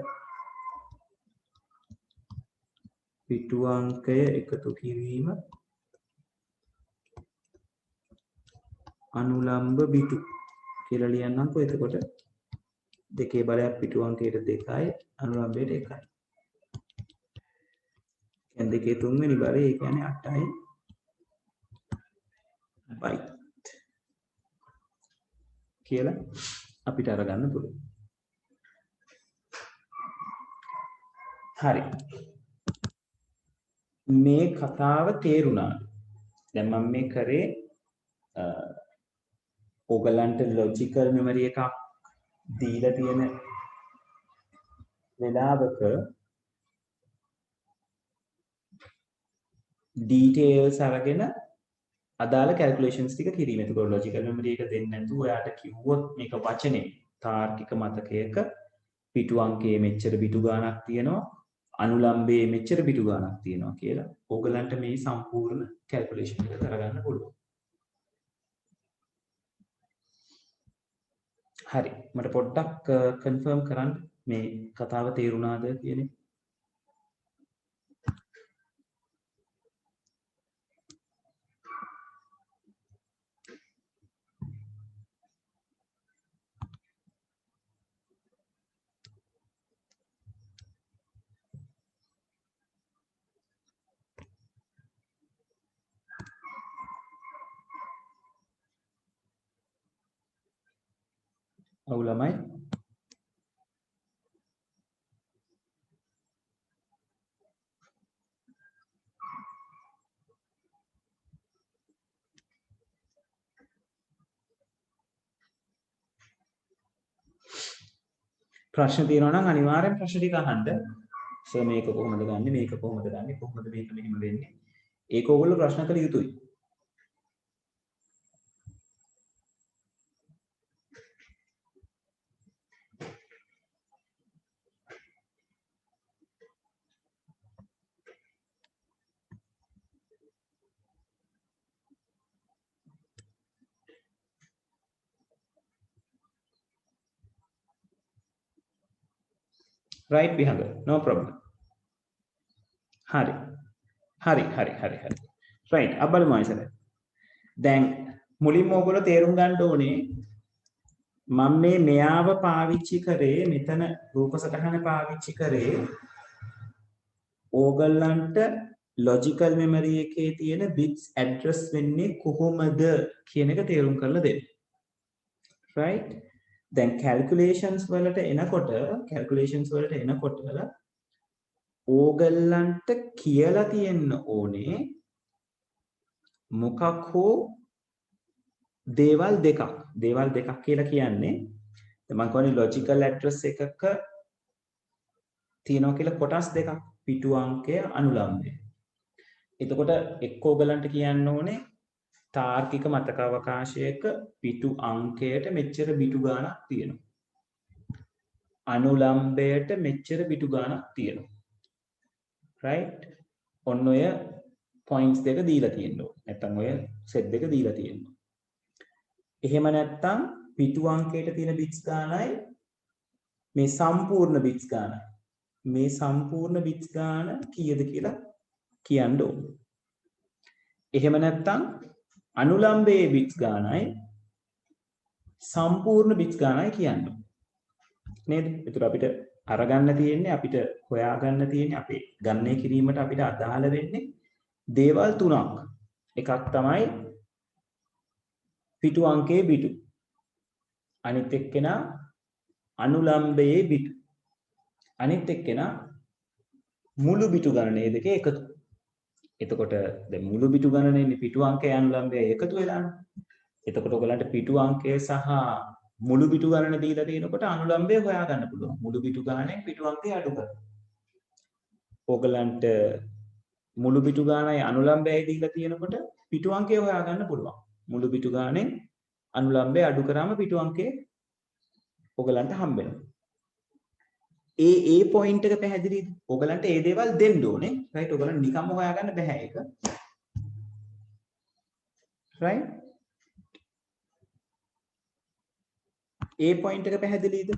පිටු අංකය එකතු කිරීම අනුලම්බ බිටු කියලා ලියන්නම්කෝ. එතකොට 2 බලයක් පිටු අංකයට 2යි අනුලම්බයට 1යි. දැන් 2 තුන්වෙනි බලය ඒ කියන්නේ 8යි බයිට් කියලා අපිට අරගන්න පුළුවන්. හරි. මේ කතාව තේරුණාද? දැන් මම මේ කරේ ඕගලන්ට ලොජිකල් මෙමරි එකක් දීලා තියෙන වෙලාවක details අරගෙන අදාළ calculations ටික කිරීම. ඒකෝ logical memory එක දෙන්නේ නැතුව ඔයාට කිව්වොත් මේක වචනේ තාර්කික මතකයක පිටු අංකයේ මෙච්චර බිටු ගාණක් තියෙනවා අනුලම්බයේ මෙච්චර බිටු ගාණක් තියෙනවා කියලා ඕගලන්ට මේ සම්පූර්ණ calculation එක කරගන්න පුළුවන්. හරි. මට පොඩ්ඩක් confirm කරන්න මේ කතාව තේරුණාද කියන එක. ඔව් ළමයි. ප්‍රශ්න තියෙනවා නම් අනිවාර්යෙන් ප්‍රශ්න ටික අහන්න. සර් මේක කොහොමද ගන්නෙ? මේක කොහොමද ගන්නෙ? කොහොමද මේක මෙහෙම වෙන්නේ? ඒක ඕගොල්ලෝ ප්‍රශ්න කළ යුතුයි. right Bihanga, no problem. hari right අබ්බල මොයිසර දැන් මුලින්ම ඔයගොල්ලෝ තේරුම් ගන්න ඕනේ මම මේ මෙයාව පාවිච්චි කරේ මෙතන රූප සටහන පාවිච්චි කරේ ඕගොල්ලන්ට ලොජිකල් මෙමරි එකේ තියෙන bits address වෙන්නේ කොහොමද කියන එක තේරුම් කරලා දෙන්න. right? දැන් calculations වලට එනකොට ඕගොල්ලන්ට කියලා තියෙන්න ඕනේ මොකක් හෝ දේවල් දෙකක් කියලා කියන්නේ මම කියන්නේ ලොජිකල් ඇඩ්‍රස් එකක තියෙනවා කියලා කොටස් දෙකක් පිටු අංකය අනුලම්බය. එතකොට එක්ක ඕගලන්ට කියන්න ඕනේ තාර්කික මතක අවකාශයක පිටු අංකයට මෙච්චර බිටු ගාණක් තියෙනවා. අනුලම්බයට මෙච්චර බිටු ගාණක් තියෙනවා. right? ඔන්න ඔය points දෙක දීලා තියෙනවා. නැත්නම් ඔය set දෙක දීලා තියෙනවා. එහෙම නැත්නම් පිටු අංකයට තියෙන bits ගාණයි මේ සම්පූර්ණ bits ගාණයි. මේ සම්පූර්ණ bits ගාණ කීයද කියලා කියන්න ඕනේ. එහෙම නැත්නම් අනුලම්බයේ bits ගාණයි සම්පූර්ණ bits ගාණයි කියන්න ඕනේ. නේද? ඒතර අපිට අරගන්න තියෙන්නේ අපිට හොයාගන්න තියෙන්නේ අපේ ගණනය කිරීමට අපිට අදාළ වෙන්නේ දේවල් තුනක්. එකක් තමයි පිටු අංකයේ බිටු. අනිත් එක්කෙනා අනුලම්බයේ බිටු. අනිත් එක්කෙනා මුළු බිටු ගණනේ දෙකේ එකතු. එතකොට දැන් මුළු බිටු ගණනේ පිටු අංකය අනුලම්බය එකතු වෙලානේ. එතකොට ඔයගලන්ට පිටු අංකය සහ මුළු බිටු ගණන දීලා තියෙනකොට අනුලම්බය හොයා ගන්න පුළුවන්. මුළු බිටු ගණනෙන් පිටු අංකය අඩු කරලා. ඔයගලන්ට මුළු බිටු ගණනයි අනුලම්බයයි දීලා තියෙනකොට පිටු අංකය හොයා ගන්න පුළුවන්. මුළු බිටු ගණනෙන් අනුලම්බය අඩු කරාම පිටු අංකය ඔයගලන්ට හම්බ වෙනවා. ඒ පොයින්ට් එක පැහැදිලිද? ඔයගලන්ට ඒ දේවල් දෙන්න ඕනේ. රයිට්? ඔයගලන්ට නිකම්ම හොයාගන්න බෑ ඒක. රයිට්? ඒ පොයින්ට් එක පැහැදිලිද?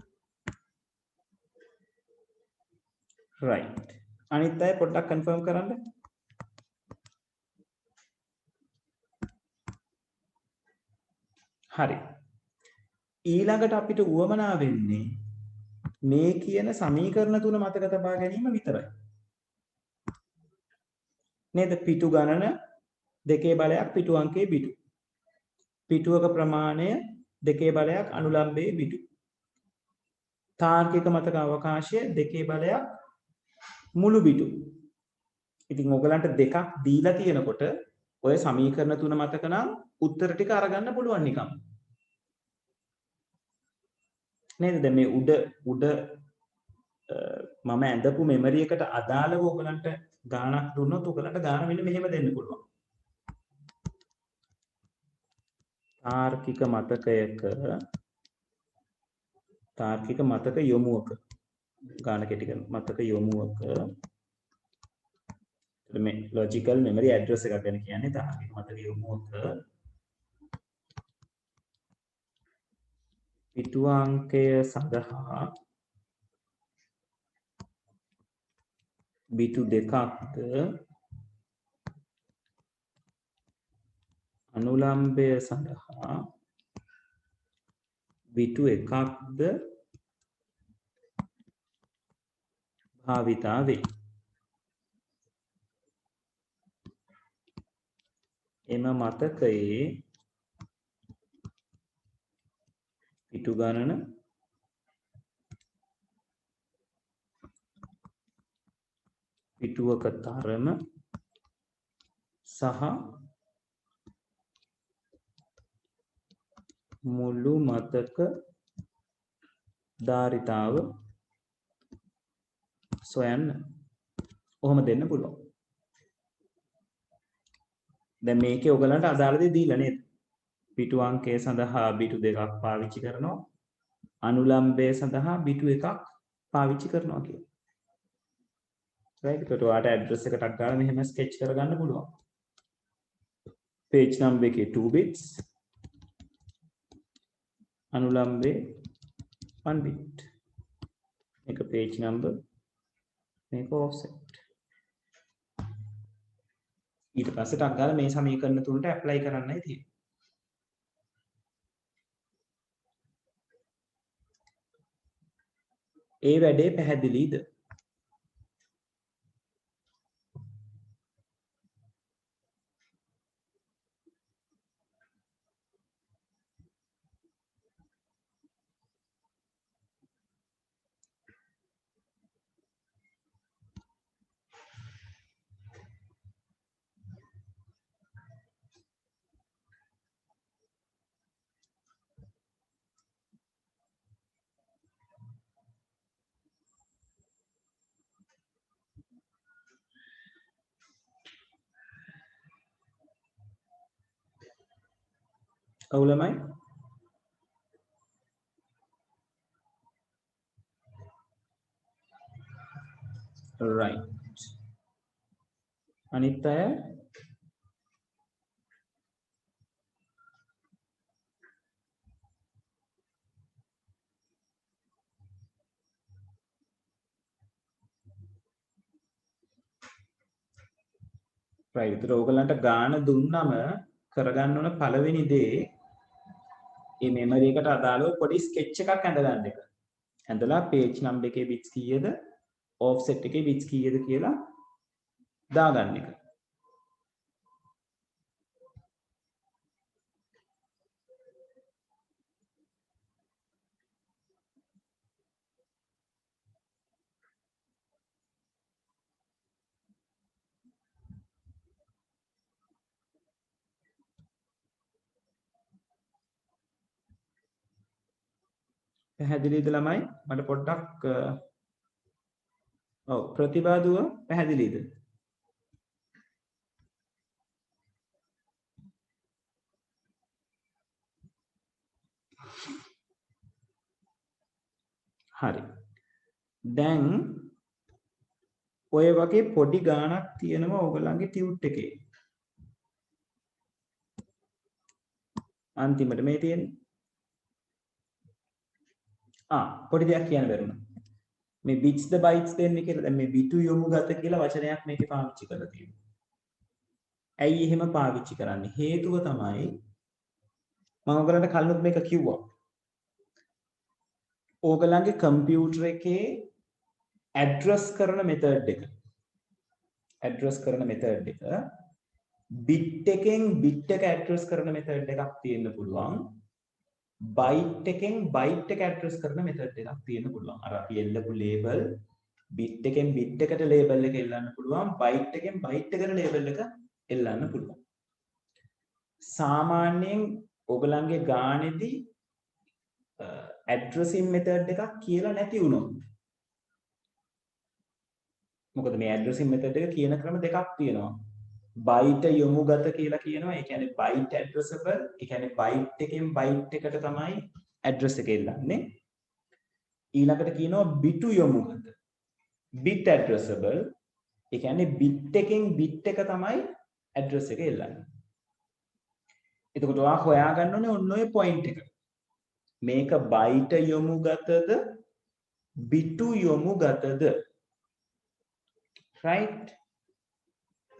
රයිට්. අනිත් අය පොඩ්ඩක් කන්ෆර්ම් කරන්න. හරි. ඊළඟට අපිට උවමනා වෙන්නේ මේ කියන සමීකරණ තුන මතක තබා ගැනීම විතරයි. නේද? පිටු ගණන දෙකේ බලයක් පිටු අංකයේ බිටු. පිටුවක ප්‍රමාණය දෙකේ බලයක් අනුලම්බයේ බිටු. තාර්කික මතක අවකාශය දෙකේ බලයක් මුළු බිටු. ඉතින් ඔයගලන්ට දෙකක් දීලා තියෙනකොට ඔය සමීකරණ තුන මතක නම් උත්තර ටික අරගන්න පුළුවන් නිකම්. නේද? දැන් මේ උඩ මම ඇඳපු මෙමරි එකට අදාළව ඔයගලන්ට ගාණක් දුන්නොත් ඔයගලන්ට ගාණ මෙන්න මෙහෙම දෙන්න පුළුවන්. තාර්කික මතක යොමුවක ගාණ කෙටි කරන මතක යොමුවක මේ ලොජිකල් මෙමරි ඇඩ්‍රස් එකක් ගැන කියන්නේ තාර්කික මතක යොමුවක පිටු අංකය සඳහා බිටු දෙකක්ද අනුලම්බය සඳහා බිටු එකක්ද භාවිතා වේ. එම මතකයේ පිටු ගණන පිටුවක තරම සහ මුළු මතක ධාරිතාව සොයන්න. ඔහොම දෙන්න පුළුවන්. දැන් මේකේ ඔයගලන්ට අදාළ දේ දීලා නේද? පිටු අංකය සඳහා බිටු දෙකක් පාවිච්චි කරනවා. අනුලම්බය සඳහා බිටු එකක් පාවිච්චි කරනවා කියලා. right? ඒකට ඔයාලට ඇඩ්‍රස් එකටක් ගාලා මෙහෙම ස්කෙච් කරගන්න පුළුවන්. page number එකේ 2 bits අනුලම්බේ 1 bit. මේක page number මේක offset. ඊට පස්සේ ටක් ගාලා මේ සමීකරණ තුනට ඇප්ලයි කරන්නයි තියෙන්නේ. ඒ වැඩේ පැහැදිලිද? ඔව් ළමයි. right. අනිත් අය right. ඒතර ඕගලන්ට ගාන දුන්නම කරගන්න ඕන පළවෙනි දේ මේ මෙමරි එකට අදාළව පොඩි ස්කෙච් එකක් ඇඳගන්න එක. ඇඳලා page number එකේ bits කීයද offset එකේ bits කීයද කියලා දාගන්න එක. පැහැදිලිද ළමයි? මට පොඩ්ඩක් ඔව් ප්‍රතිබාදුව පැහැදිලිද? හරි. දැන් ඔය වගේ පොඩි ගාණක් තියෙනවා ඕගලන්ගේ ටියුට් එකේ. අන්තිමට මේ තියෙන්නේ. පොඩි දෙයක් කියන්න බැරුණා. මේ bits the bytes දෙන්නේ කියලා දැන් මේ bitu යොමු ගත කියලා වචනයක් මේකේ පාවිච්චි කරලා තියෙනවා. ඇයි එහෙම පාවිච්චි කරන්නේ? හේතුව තමයි මම ඔයගලන්ට කලිනුත් මේක කිව්වා. ඕගලන්ගේ කම්පියුටර් එකේ ඇඩ්‍රස් කරන මෙතඩ් එක bit එකෙන් bit එක ඇඩ්‍රස් කරන මෙතඩ් එකක් තියෙන්න පුළුවන්. byte එකෙන් byte එක ඇඩ්‍රස් කරන මෙතඩ් එකක් තියෙන්න පුළුවන්. අර අපි එල්ලපු ලේබල් bit එකෙන් bit එකට ලේබල් එක එල්ලන්න පුළුවන්. byte එකෙන් byte එකට ලේබල් එක එල්ලන්න පුළුවන්. සාමාන්‍යයෙන් ඔයගලන්ගේ ගානේදී ඇඩ්‍රසින් මෙතඩ් එකක් කියලා නැති වුණොත් මොකද මේ ඇඩ්‍රසින් මෙතඩ් එක කියන ක්‍රම දෙකක් තියෙනවා. byte යොමුගත කියලා කියනවා. ඒ කියන්නේ byte addressable. ඒ කියන්නේ byte එකෙන් byte එකට තමයි address එක එල්ලන්නේ. ඊළඟට කියනවා bit යොමුගත. bit addressable. ඒ කියන්නේ bit එකෙන් bit එක තමයි address එක එල්ලන්නේ. එතකොට ඔයා හොයාගන්න ඕනේ ඔන්න ඔය point එක. මේක byte යොමුගතද bit යොමුගතද? right?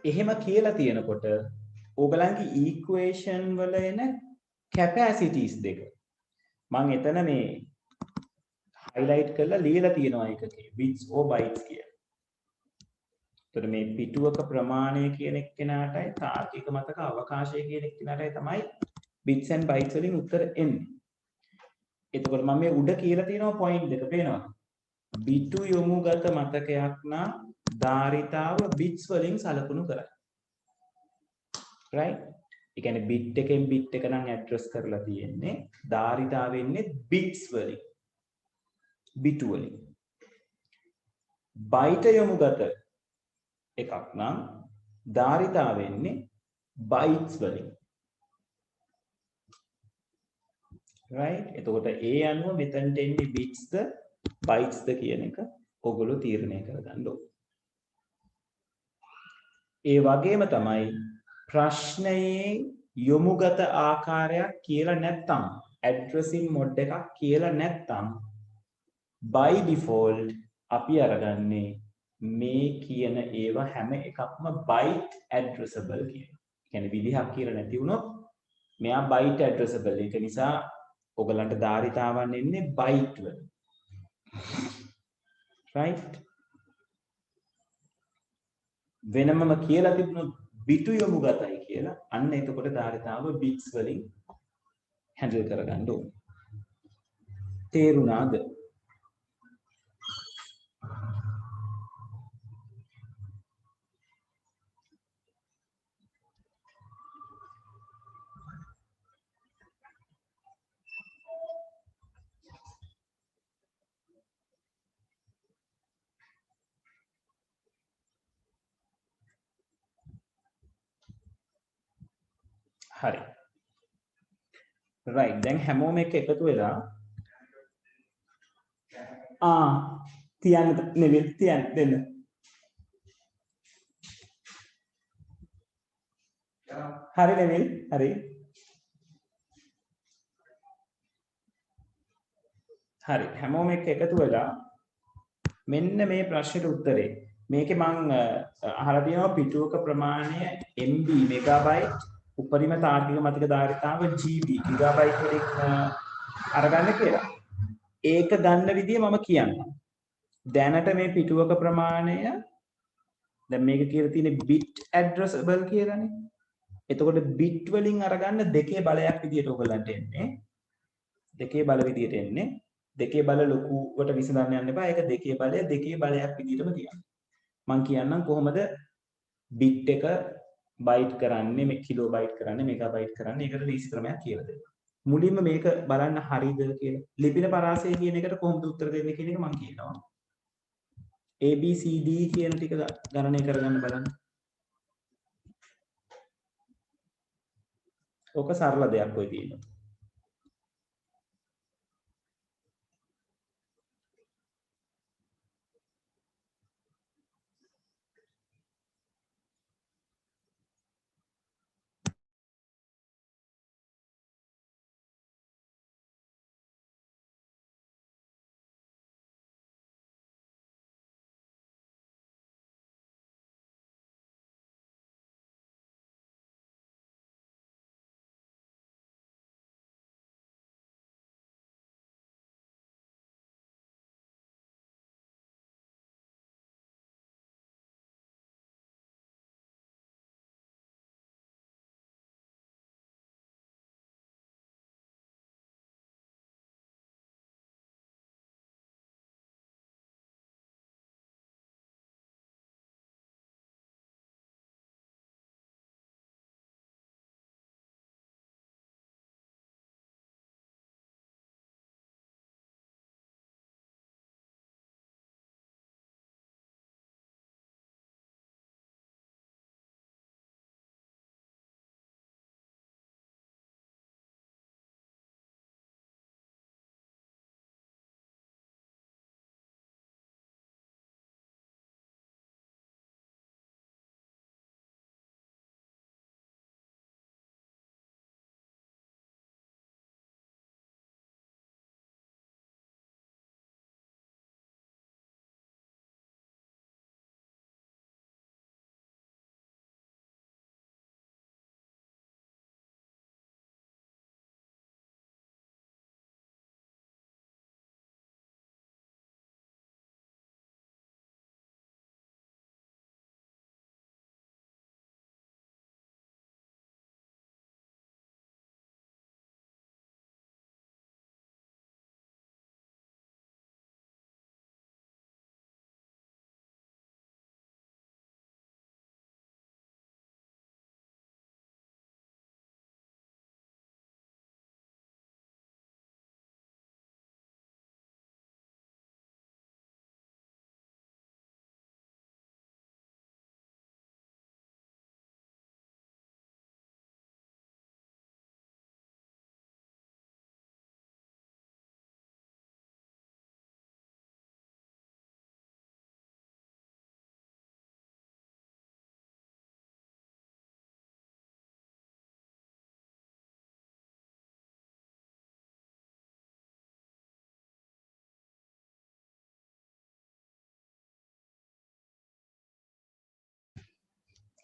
එහෙම කියලා තියෙනකොට ඕගලන්ගේ equation වල එන capacities දෙක මම එතන මේ highlight කරලා ලියලා තියෙනවා එකකේ bits or bytes කියලා. එතකොට මේ පිටුවක ප්‍රමාණය කියන එක්කෙනාටයි තාර්කික මතක අවකාශය කියන එක්කෙනාටයි තමයි bits and bytes වලින් උත්තර එන්නේ. එතකොට මම මේ උඩ කියලා තියෙනවා point දෙක පේනවද? bit යොමුගත මතකයක් නම් ධාරිතාව bits වලින් සලකුණු කරයි. right? ඒ කියන්නේ bit එකෙන් bit එක නම් address කරලා තියෙන්නේ. ධාරිතාව වෙන්නේ bits වලින්. bit වලින්. byte යොමුගත එකක් නම් ධාරිතාව වෙන්නේ bytes වලින්. right? එතකොට ඒ අනුව මෙතනට එන්නේ bits ද bytes ද කියන එක ඔයගොල්ලෝ තීරණය කරගන්න ඕනේ. ඒ වගේම තමයි ප්‍රශ්නයේ යොමුගත ආකාරයක් කියලා නැත්නම් addressing mode එකක් කියලා නැත්නම් by default අපි අරගන්නේ මේ කියන ඒවා හැම එකක්ම byte addressable කියන. කියන්නේ විදිහක් කියලා නැති වුණොත් මෙයා byte addressable. ඒක නිසා ඔයගලන්ට ධාරිතාවන් එන්නේ byte වල. right වෙනමම කියලා තිබුණොත් බිටු යොමු ගතයි කියලා අන්න එතකොට ධාරිතාව bits වලින් හැන්ඩල් කරගන්න ඕනේ තේරුණාද හරි right දැන් හැමෝම එක එකතු වෙලා තියන්න නෙවෙයි තියන්න දෙන්න හරි නෙවෙයි හරි හරි හැමෝම එක එකතු වෙලා මෙන්න මේ ප්‍රශ්නෙට උත්තරේ මේකේ මම අහලා තියෙනවා පිටුවක ප්‍රමාණය MB මෙගාබයිට් උපරිම තාර්කික මතික ධාරිතාව GB ගිගාබයිට් වලින් අරගන්න කියලා. ඒක ගන්න විදිය මම කියන්නම්. දැනට මේ පිටුවක ප්‍රමාණය දැන් මේක කියලා තියෙන්නේ bit addressable කියලානේ. එතකොට bit වලින් අරගන්න දෙකේ බලයක් විදියට ඔයගලන්ට එන්නේ. දෙකේ බල විදියට එන්නේ. දෙකේ බල ලොකුවට විසඳන්න යන්න එපා. ඒක දෙකේ බලයක් විදියටම තියන්න. මම කියන්නම් කොහොමද bit එක බයිට් කරන්නේ මේ කිලෝ බයිට් කරන්නේ මෙගාබයිට් කරන්නේ ඒකට ලීසි ක්‍රමයක් කියලා දෙන්න. මුලින්ම මේක බලන්න හරියද කියලා. ලිපින පරාසය කියන එකට කොහොමද උත්තර දෙන්නේ කියන එක මම කියනවා. ABCD කියන ටික ගණනය කරගන්න බලන්න. ඕක සරල දෙයක් ඔය තියෙනවා.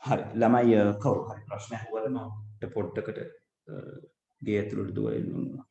හරි ළමයි කවුරු හරි ප්‍රශ්න අහුවද මට පොඩ්ඩකට ගේ ඇතුළට දුවලා ඉන්නවා.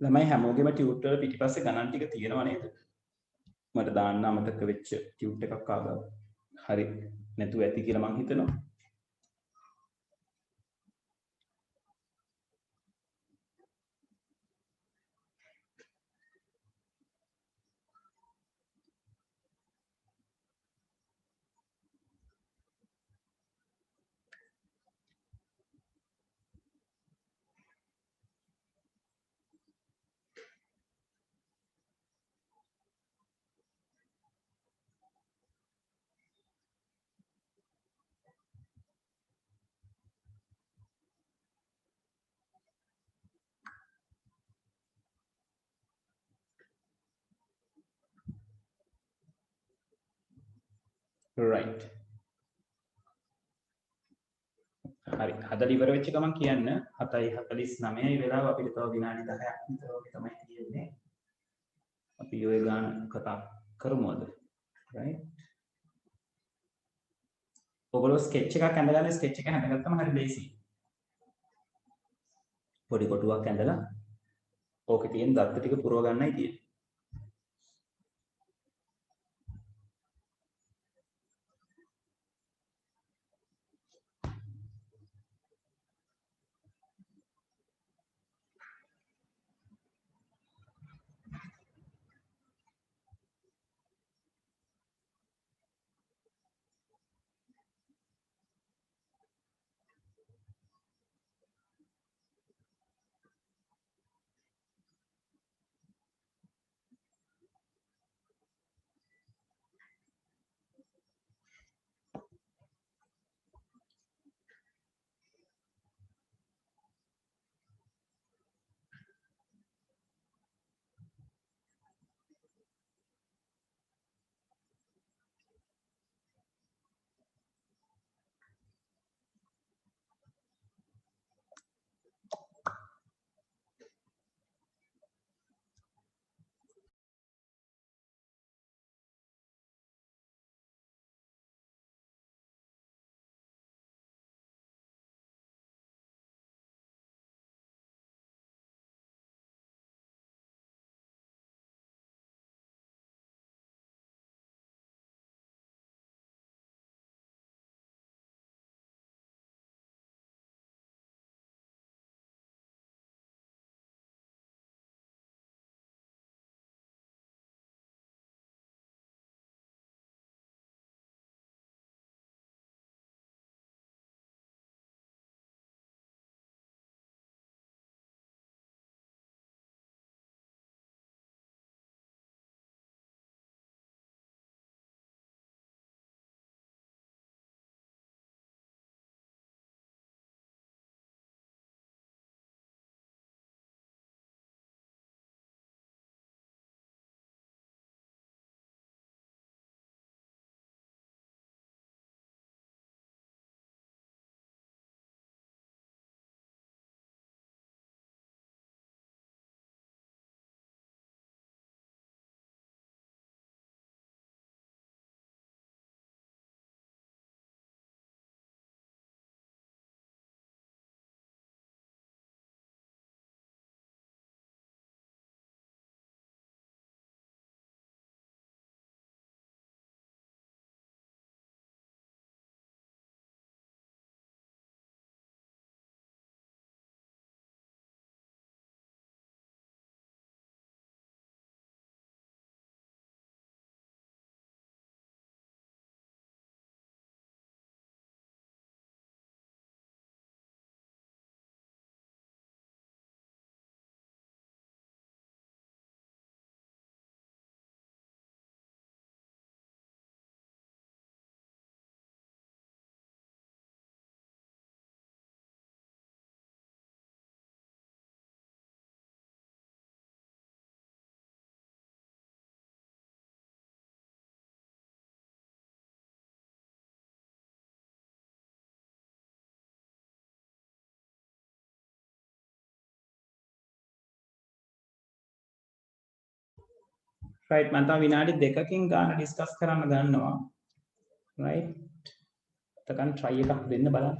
ළමයි හැමෝගෙම ටියුට් වල පිටිපස්සේ ගණන් ටික තියෙනව නේද? මට දාන්න අමතක වෙච්ච ටියුට් එකක් ආවා. හරි නැතුව ඇති කියලා මං හිතනවා. right. හරි හදලා ඉවර වෙච්ච ගමන් කියන්න 7:49යි වෙලාව අපිට තව විනාඩි 10ක් විතර වගේ තමයි තියෙන්නේ. අපි ඔය ගාන කතා කරමුද? right. ඔයගොල්ලෝ ස්කෙච් එකක් ඇඳගන්න ස්කෙච් එක හැදගත්තම හරි ලේසි. පොඩි කොටුවක් ඇඳලා ඕකේ තියෙන දත්ත ටික පුරව ගන්නයි තියෙන්නේ. right මම තව විනාඩි දෙකකින් ගාන ඩිස්කස් කරන්න ගන්නවා. right. එතකන් try එකක් දෙන්න බලන්න.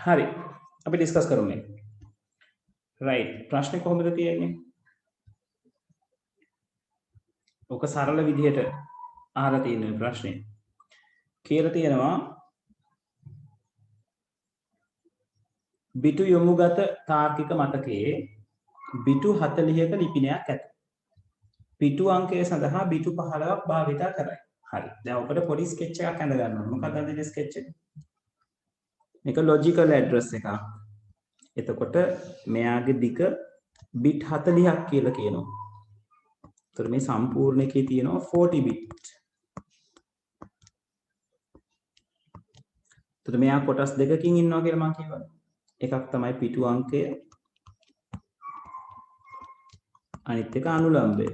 හරි. අපි ඩිස්කස් කරමු මේ. රයිට්. ප්‍රශ්නේ කොහොමද තියෙන්නේ? ඔක සරල විදිහට අහලා තියෙන ප්‍රශ්නේ. කියලා තියෙනවා බිටු යොමුගත තාර්කික මතකයේ බිටු 40ක ලිපිනයක් ඇත. පිටු අංකය සඳහා බිටු 15ක් භාවිත කරයි. හරි. දැන් ඔකට පොඩි ස්කෙච් එකක් අඳ ගන්න ඕනේ. මොකක්ද අඳින ස්කෙච් එක? මේක ලොජිකල් ඇඩ්‍රස් එකක්. එතකොට මෙයාගේ දිග බිට් 40ක් කියලා කියනවා. එතකොට මේ සම්පූර්ණ එකේ තියෙනවා 40 බිට්. එතකොට මෙයා කොටස් දෙකකින් ඉන්නවා කියලා මම කියවනේ. එකක් තමයි පිටු අංකය. අනිත් එක අනුලම්බය.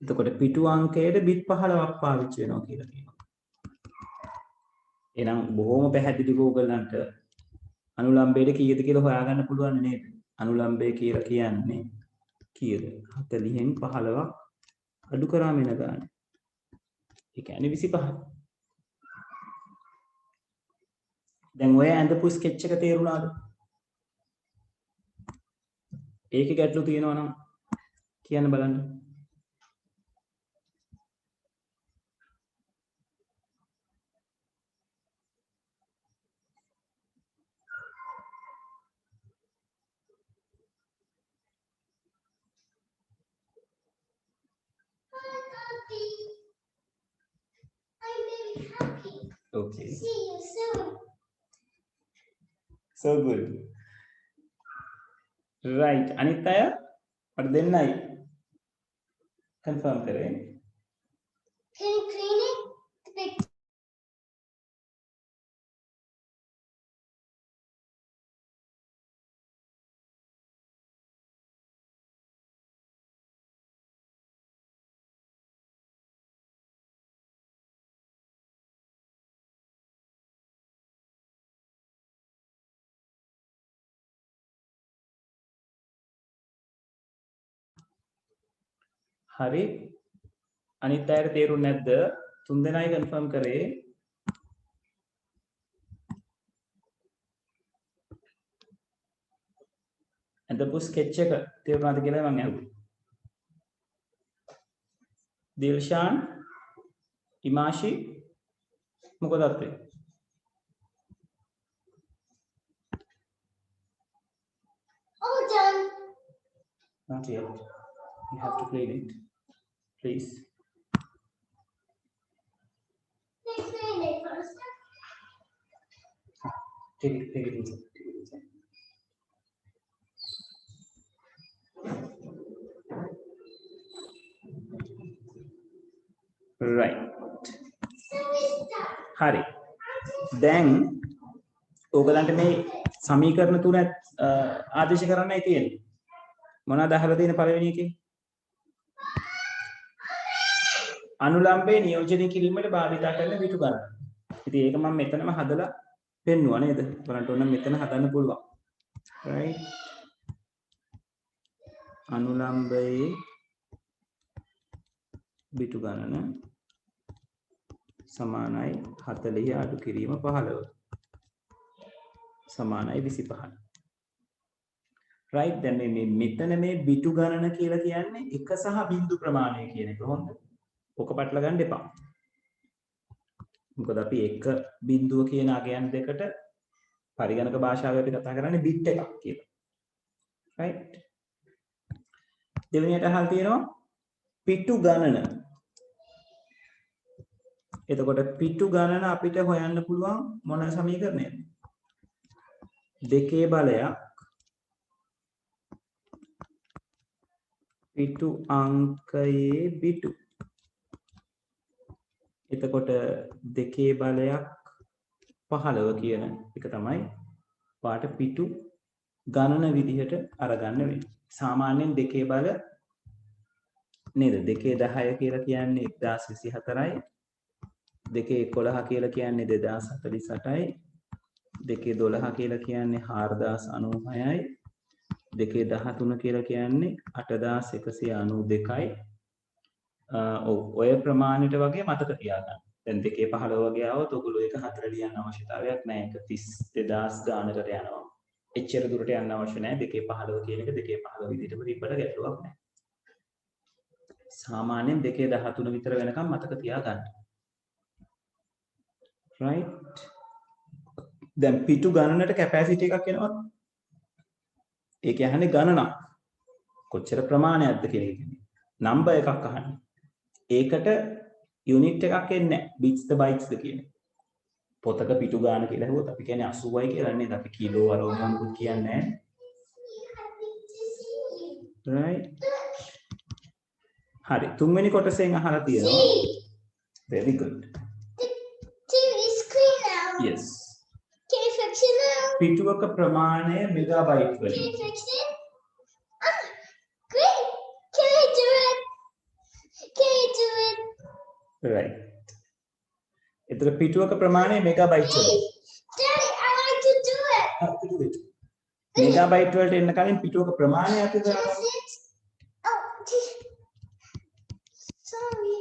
එතකොට පිටු අංකයට බිට් 15ක් පාවිච්චි වෙනවා කියලා කියනවා. එහෙනම් බොහොම පැහැදිලිව ඔයගලන්ට අනුලම්බයට කීයද කියලා හොයාගන්න පුළුවන් නේද? අනුලම්බය කියලා කියන්නේ කීයද? 40න් 15ක් අඩු කරාම එන ගාන. ඒ කියන්නේ 25. දැන් ඔය ඇඳපු ස්කෙච් එක තේරුණාද? ඒකේ ගැටලු තියෙනවා නම් කියන්න බලන්න. Okay. See you soon. So good. Right. අනිත් අය මට දෙන්නයි confirm කරේ. Can you clean it? හරි. අනිත් අයට තේරුන්නේ නැද්ද? තුන් දෙනායි කන්ෆර්ම් කරේ. අදපු ස්කෙච් එක තේරුණාද කියලා මම අහුවේ. දිල්ෂාන්, ඉමාෂි මොකද අපේ? All done. Not yet. You have to clean it, please. Let's clean it first. Take it easy. Right. හරි. දැන් ඕගලන්ට මේ සමීකරණ තුන ආදේශ කරන්නයි තියෙන්නේ. මොනවද අහලා තියෙන පළවෙනි එකේ? අනුලම්බේ නියෝජනය කිරීමට භාවිත කරන පිටු ගණන. ඉතින් ඒක මම මෙතනම හදලා පෙන්නුවා නේද? බලන්න ඕන මෙතන හදන්න පුළුවන්. right? අනුලම්බයේ පිටු ගණන සමානයි 40 අඩු කිරීම 15 සමානයි 25. right? දැන් මේ මෙතන මේ පිටු ගණන කියලා කියන්නේ එක සහ බිංදු ප්‍රමාණය කියන එක. හොඳ. ඔක පටල ගන්න එපා. මොකද අපි එක බිංදුව කියන අගයන් දෙකට පරිගණක භාෂාවේ අපි කතා කරන්නේ බිට් එකක් කියලා. right? දෙවෙනියට අහල් තියෙනවා පිටු ගණන. එතකොට පිටු ගණන අපිට හොයන්න පුළුවන් මොන සමීකරණයද? දෙකේ බලයක් පිටු අංකයේ බිටු. එතකොට දෙකේ බලයක් 15 කියන එක තමයි පාට පිටු ගණන විදිහට අරගන්න වෙන්නේ. සාමාන්‍යයෙන් දෙකේ බල නේද? දෙකේ 10 කියලා කියන්නේ 1024යි. දෙකේ 11 කියලා කියන්නේ 2048යි. දෙකේ 12 කියලා කියන්නේ 4096යි. දෙකේ 13 කියලා කියන්නේ 8192යි. ඔය ප්‍රමාණයට වගේ මතක තියාගන්න. දැන් 2.15 වගේ આવොත් ඔයගොල්ලෝ ඒක 4 ලියන්න අවශ්‍යතාවයක් නැහැ. ඒක 32000 ගානකට යනවා. එච්චර දුරට යන්න අවශ්‍ය නැහැ. 2.15 කියන එක 2.15 විදිහටම තිබ්බට ගැටලුවක් නැහැ. සාමාන්‍යයෙන් 2.13 විතර වෙනකම් මතක තියාගන්න. right. දැන් පිටු ගණනට කැපැසිටි එකක් එනවා. ඒ කියන්නේ ගණනක්. කොච්චර ප්‍රමාණයක්ද කියන එක. නම්බර් එකක් අහන්නේ. ඒකට යුනිට් එකක් එන්නේ නැහැ. bits the bytes ද කියන්නේ. පොතක පිටු ගාන කියලා හුවොත් අපි කියන්නේ 80යි කියලා නේද? අපි කිලෝ වල මොනවද කියන්නේ නැහැ. right. හරි. තුන්වෙනි කොටසෙන් අහලා තියෙනවා. very good. TV screen now. yes. Can you fix it now? පිටුවක ප්‍රමාණය මෙගාබයිට් වලින්. Can you fix it? Great. Can I do it? Can you do it? right. එතන පිටුවක ප්‍රමාණය මෙගාබයිට් වලින්. Daddy, I like to do it. Megabyte වලට එන්න කලින් පිටුවක ප්‍රමාණය අපි Can කරනවා. I sit? Oh, sorry.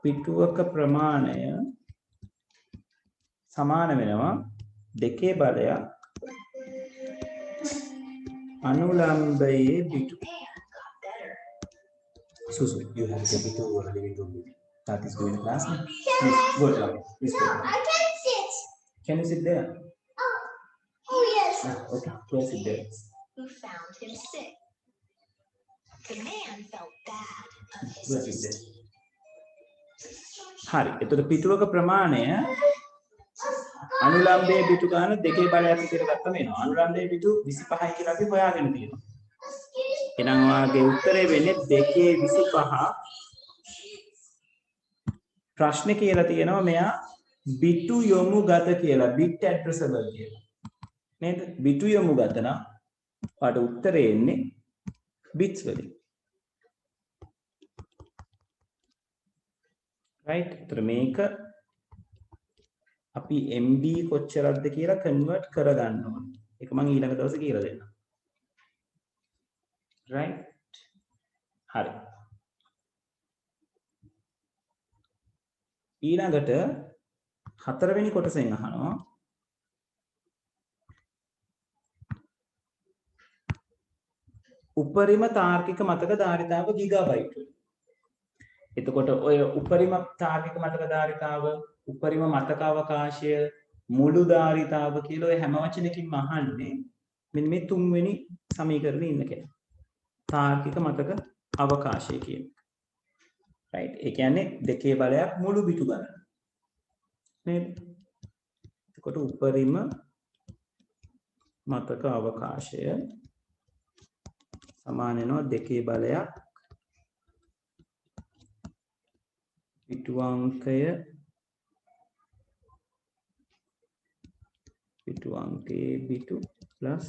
පිටුවක ප්‍රමාණය සමාන වෙනවා 2 බලයක් අනුලම්බයේ පිටු. Susu, you have to be too early to do it. That is going to class. Please, go to please No, go. I can't sit. Can you sit there? Oh yes. Okay, go sit there. Who found him sick. The man felt bad of his Go sit there. mistake. හරි. එතකොට පිටුවක ප්‍රමාණය අනුලම්බයේ පිටු ගන්න 2 බලයක් විතර ගත්තම එනවා. අනුලම්බයේ පිටු 25යි කියලා අපි හොයාගෙන තියෙනවා. එහෙනම් ඔයාගේ උත්තරේ වෙන්නේ 2.25. ප්‍රශ්නේ කියලා තියෙනවා මෙයා බිටු යොමු ගත කියලා bit addressable කියලා. නේද? බිටු යොමු ගත නම් ඔයාට උත්තරේ එන්නේ bits වලින්. right. ඒතර මේක අපි MB කොච්චරක්ද කියලා කන්වර්ට් කරගන්න ඕනේ. ඒක මම ඊළඟ දවසේ කියලා දෙන්නම්. right. හරි. ඊළඟට 4 වෙනි කොටසෙන් අහනවා උපරිම තාර්කික මතක ධාරිතාව ගිගාබයිට් වලින්. එතකොට ඔය උපරිම තාර්කික මතක ධාරිතාව, උපරිම මතක අවකාශය, මුළු ධාරිතාව කියලා ඔය හැම වචනකින්ම අහන්නේ මෙන්න මේ 3 වෙනි සමීකරණේ ඉන්න කෙනා. තාර්කික මතක අවකාශය කියන එක. right. ඒ කියන්නේ 2 බලයක් මුළු පිටු ගන්න. නේද? එතකොට උපරිම මතක අවකාශය සමාන වෙනවා 2 බලයක් පිටු අංකයේ පිටු ප්ලස්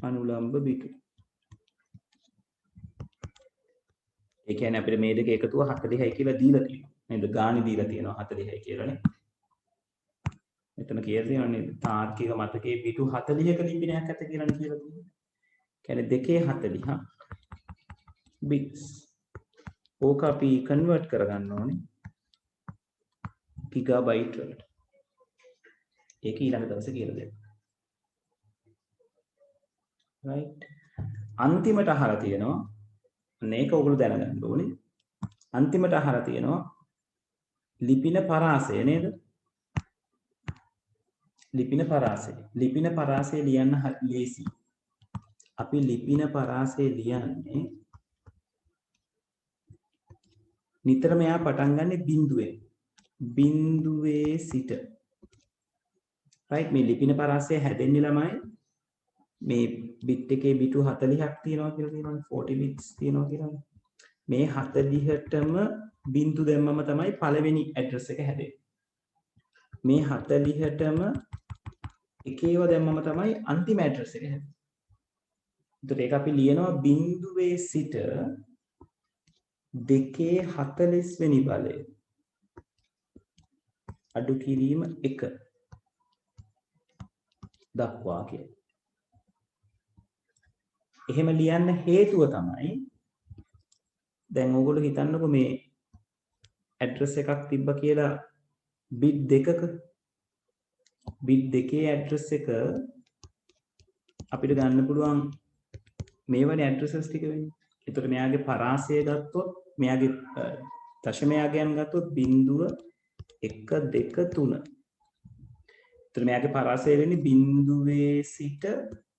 අනුලම්බ පිටු. ඒ කියන්නේ අපිට මේ දෙක එකතුව 40යි කියලා දීලා තියෙනවා. නේද? ගාණි දීලා තියෙනවා 40යි කියලානේ. මෙතන කියලා තියෙනවා නේද? තාර්කික මතකයේ පිටු 40ක ලිපිනයක් ඇත කියලානේ කියලා තියෙනවා. කියන්නේ 240 bits. ඕක අපි කන්වර්ට් කරගන්න ඕනේ ගිගාබයිට් වලට. ඒක ඊළඟ දවසේ කියලා දෙන්න. right. අන්තිමට අහලා තියෙනවා මේක ඔයගොල්ලෝ දැනගන්න ඕනේ. අන්තිමට අහලා තියෙනවා ලිපින පරාසය නේද? ලිපින පරාසය ලියන්න ලේසි. අපි ලිපින පරාසය ලියන්නේ නිතරම එයා පටන් ගන්න බිඳුවේ සිට. right. මේ ලිපින පරාසය හැදෙන්නේ ළමයි මේ bit එකේ බිටු 40ක් තියෙනවා කියලා කියනවනේ 40 bits තියෙනවා කියලා. මේ 40ටම බිඳු දැම්මම තමයි පළවෙනි ඇඩ්‍රස් එක හැදෙන්නේ. මේ 40ටම එකේව දැම්මම තමයි අන්තිම ඇඩ්‍රස් එක හැදෙන්නේ. එතකොට ඒක අපි ලියනවා බිඳුවේ සිට 2.40 වෙනි බලය අඩු කිරීම 1 දක්වා කියලා. එහෙම ලියන්න හේතුව තමයි දැන් ඕගොල්ලෝ හිතන්නකො මේ ඇඩ්‍රස් එකක් තිබ්බ කියලා බිට් දෙකක බිට් දෙකේ ඇඩ්‍රස් එක අපිට ගන්න පුළුවන් මේ වගේ ඇඩ්‍රසස් ටික වෙන්නේ. ඒතකොට මෙයාගේ පරාසය ගත්තොත් මෙයාගේ දශමයාගයන් ගත්තොත් 0 1 2 3. ඒතර මෙයාගේ පරාසය වෙන්නේ 0 සිට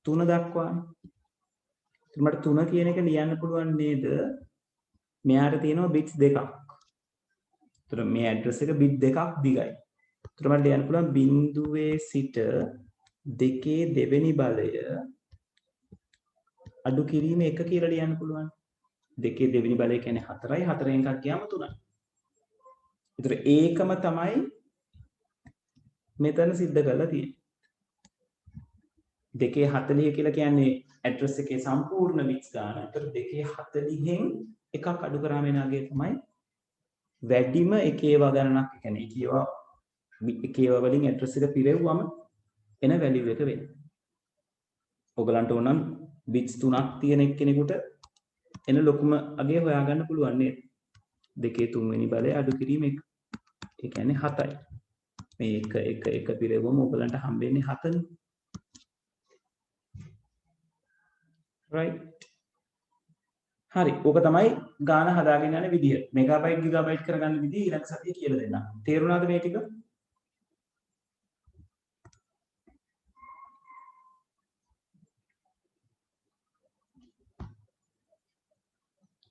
3 දක්වානේ. ඒතර මට 3 කියන එක ලියන්න පුළුවන් නේද? මෙයාට තියෙනවා බිට්ස් දෙකක්. ඒතර මේ ඇඩ්‍රස් එක බිට් දෙකක් දිගයි. ඒතර මට ලියන්න පුළුවන් 0 සිට 2 දෙවෙනි බලය අඩු කිරීම 1 කියලා ලියන්න පුළුවන්. 2 දෙවෙනි බලය කියන්නේ 4යි 4න් එකක් ගියාම 3යි. ඒතර ඒකම තමයි මෙතන සිද්ධ කරලා තියෙන්නේ. 240 කියලා කියන්නේ ඇඩ්‍රස් එකේ සම්පූර්ණ බිට්ස් ගන්න. ඒතර 240න් එකක් අඩු කරාම එන අගය තමයි වැඩිම එකේවා ගණනක්. ඒ කියන්නේ එකේවා වලින් ඇඩ්‍රස් එක පිරෙව්වම එන වැලියු එක වෙන්නේ. ඔයගලන්ට ඕනම් බිට්ස් 3ක් තියෙන එක්කෙනෙකුට එන ලොකුම අගය හොයාගන්න පුළුවන් නේද? 2 3වෙනි බලය අඩු කිරීම 1. ඒ කියන්නේ 7යි. මේ 1 පිරෙව්වම ඔයගලන්ට හම්බෙන්නේ 7නේ. right. හරි. ඕක තමයි ගාන හදාගෙන යන විදිය. මෙගාබයිට් ගිගාබයිට් කරගන්න විදිය ඊළඟ සතියේ කියලා දෙන්නම්. තේරුණාද මේ ටික?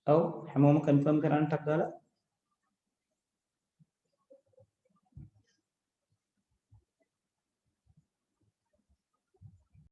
ඔව් හැමෝම කන්ෆර්ම් කරන්න ටක් දාලා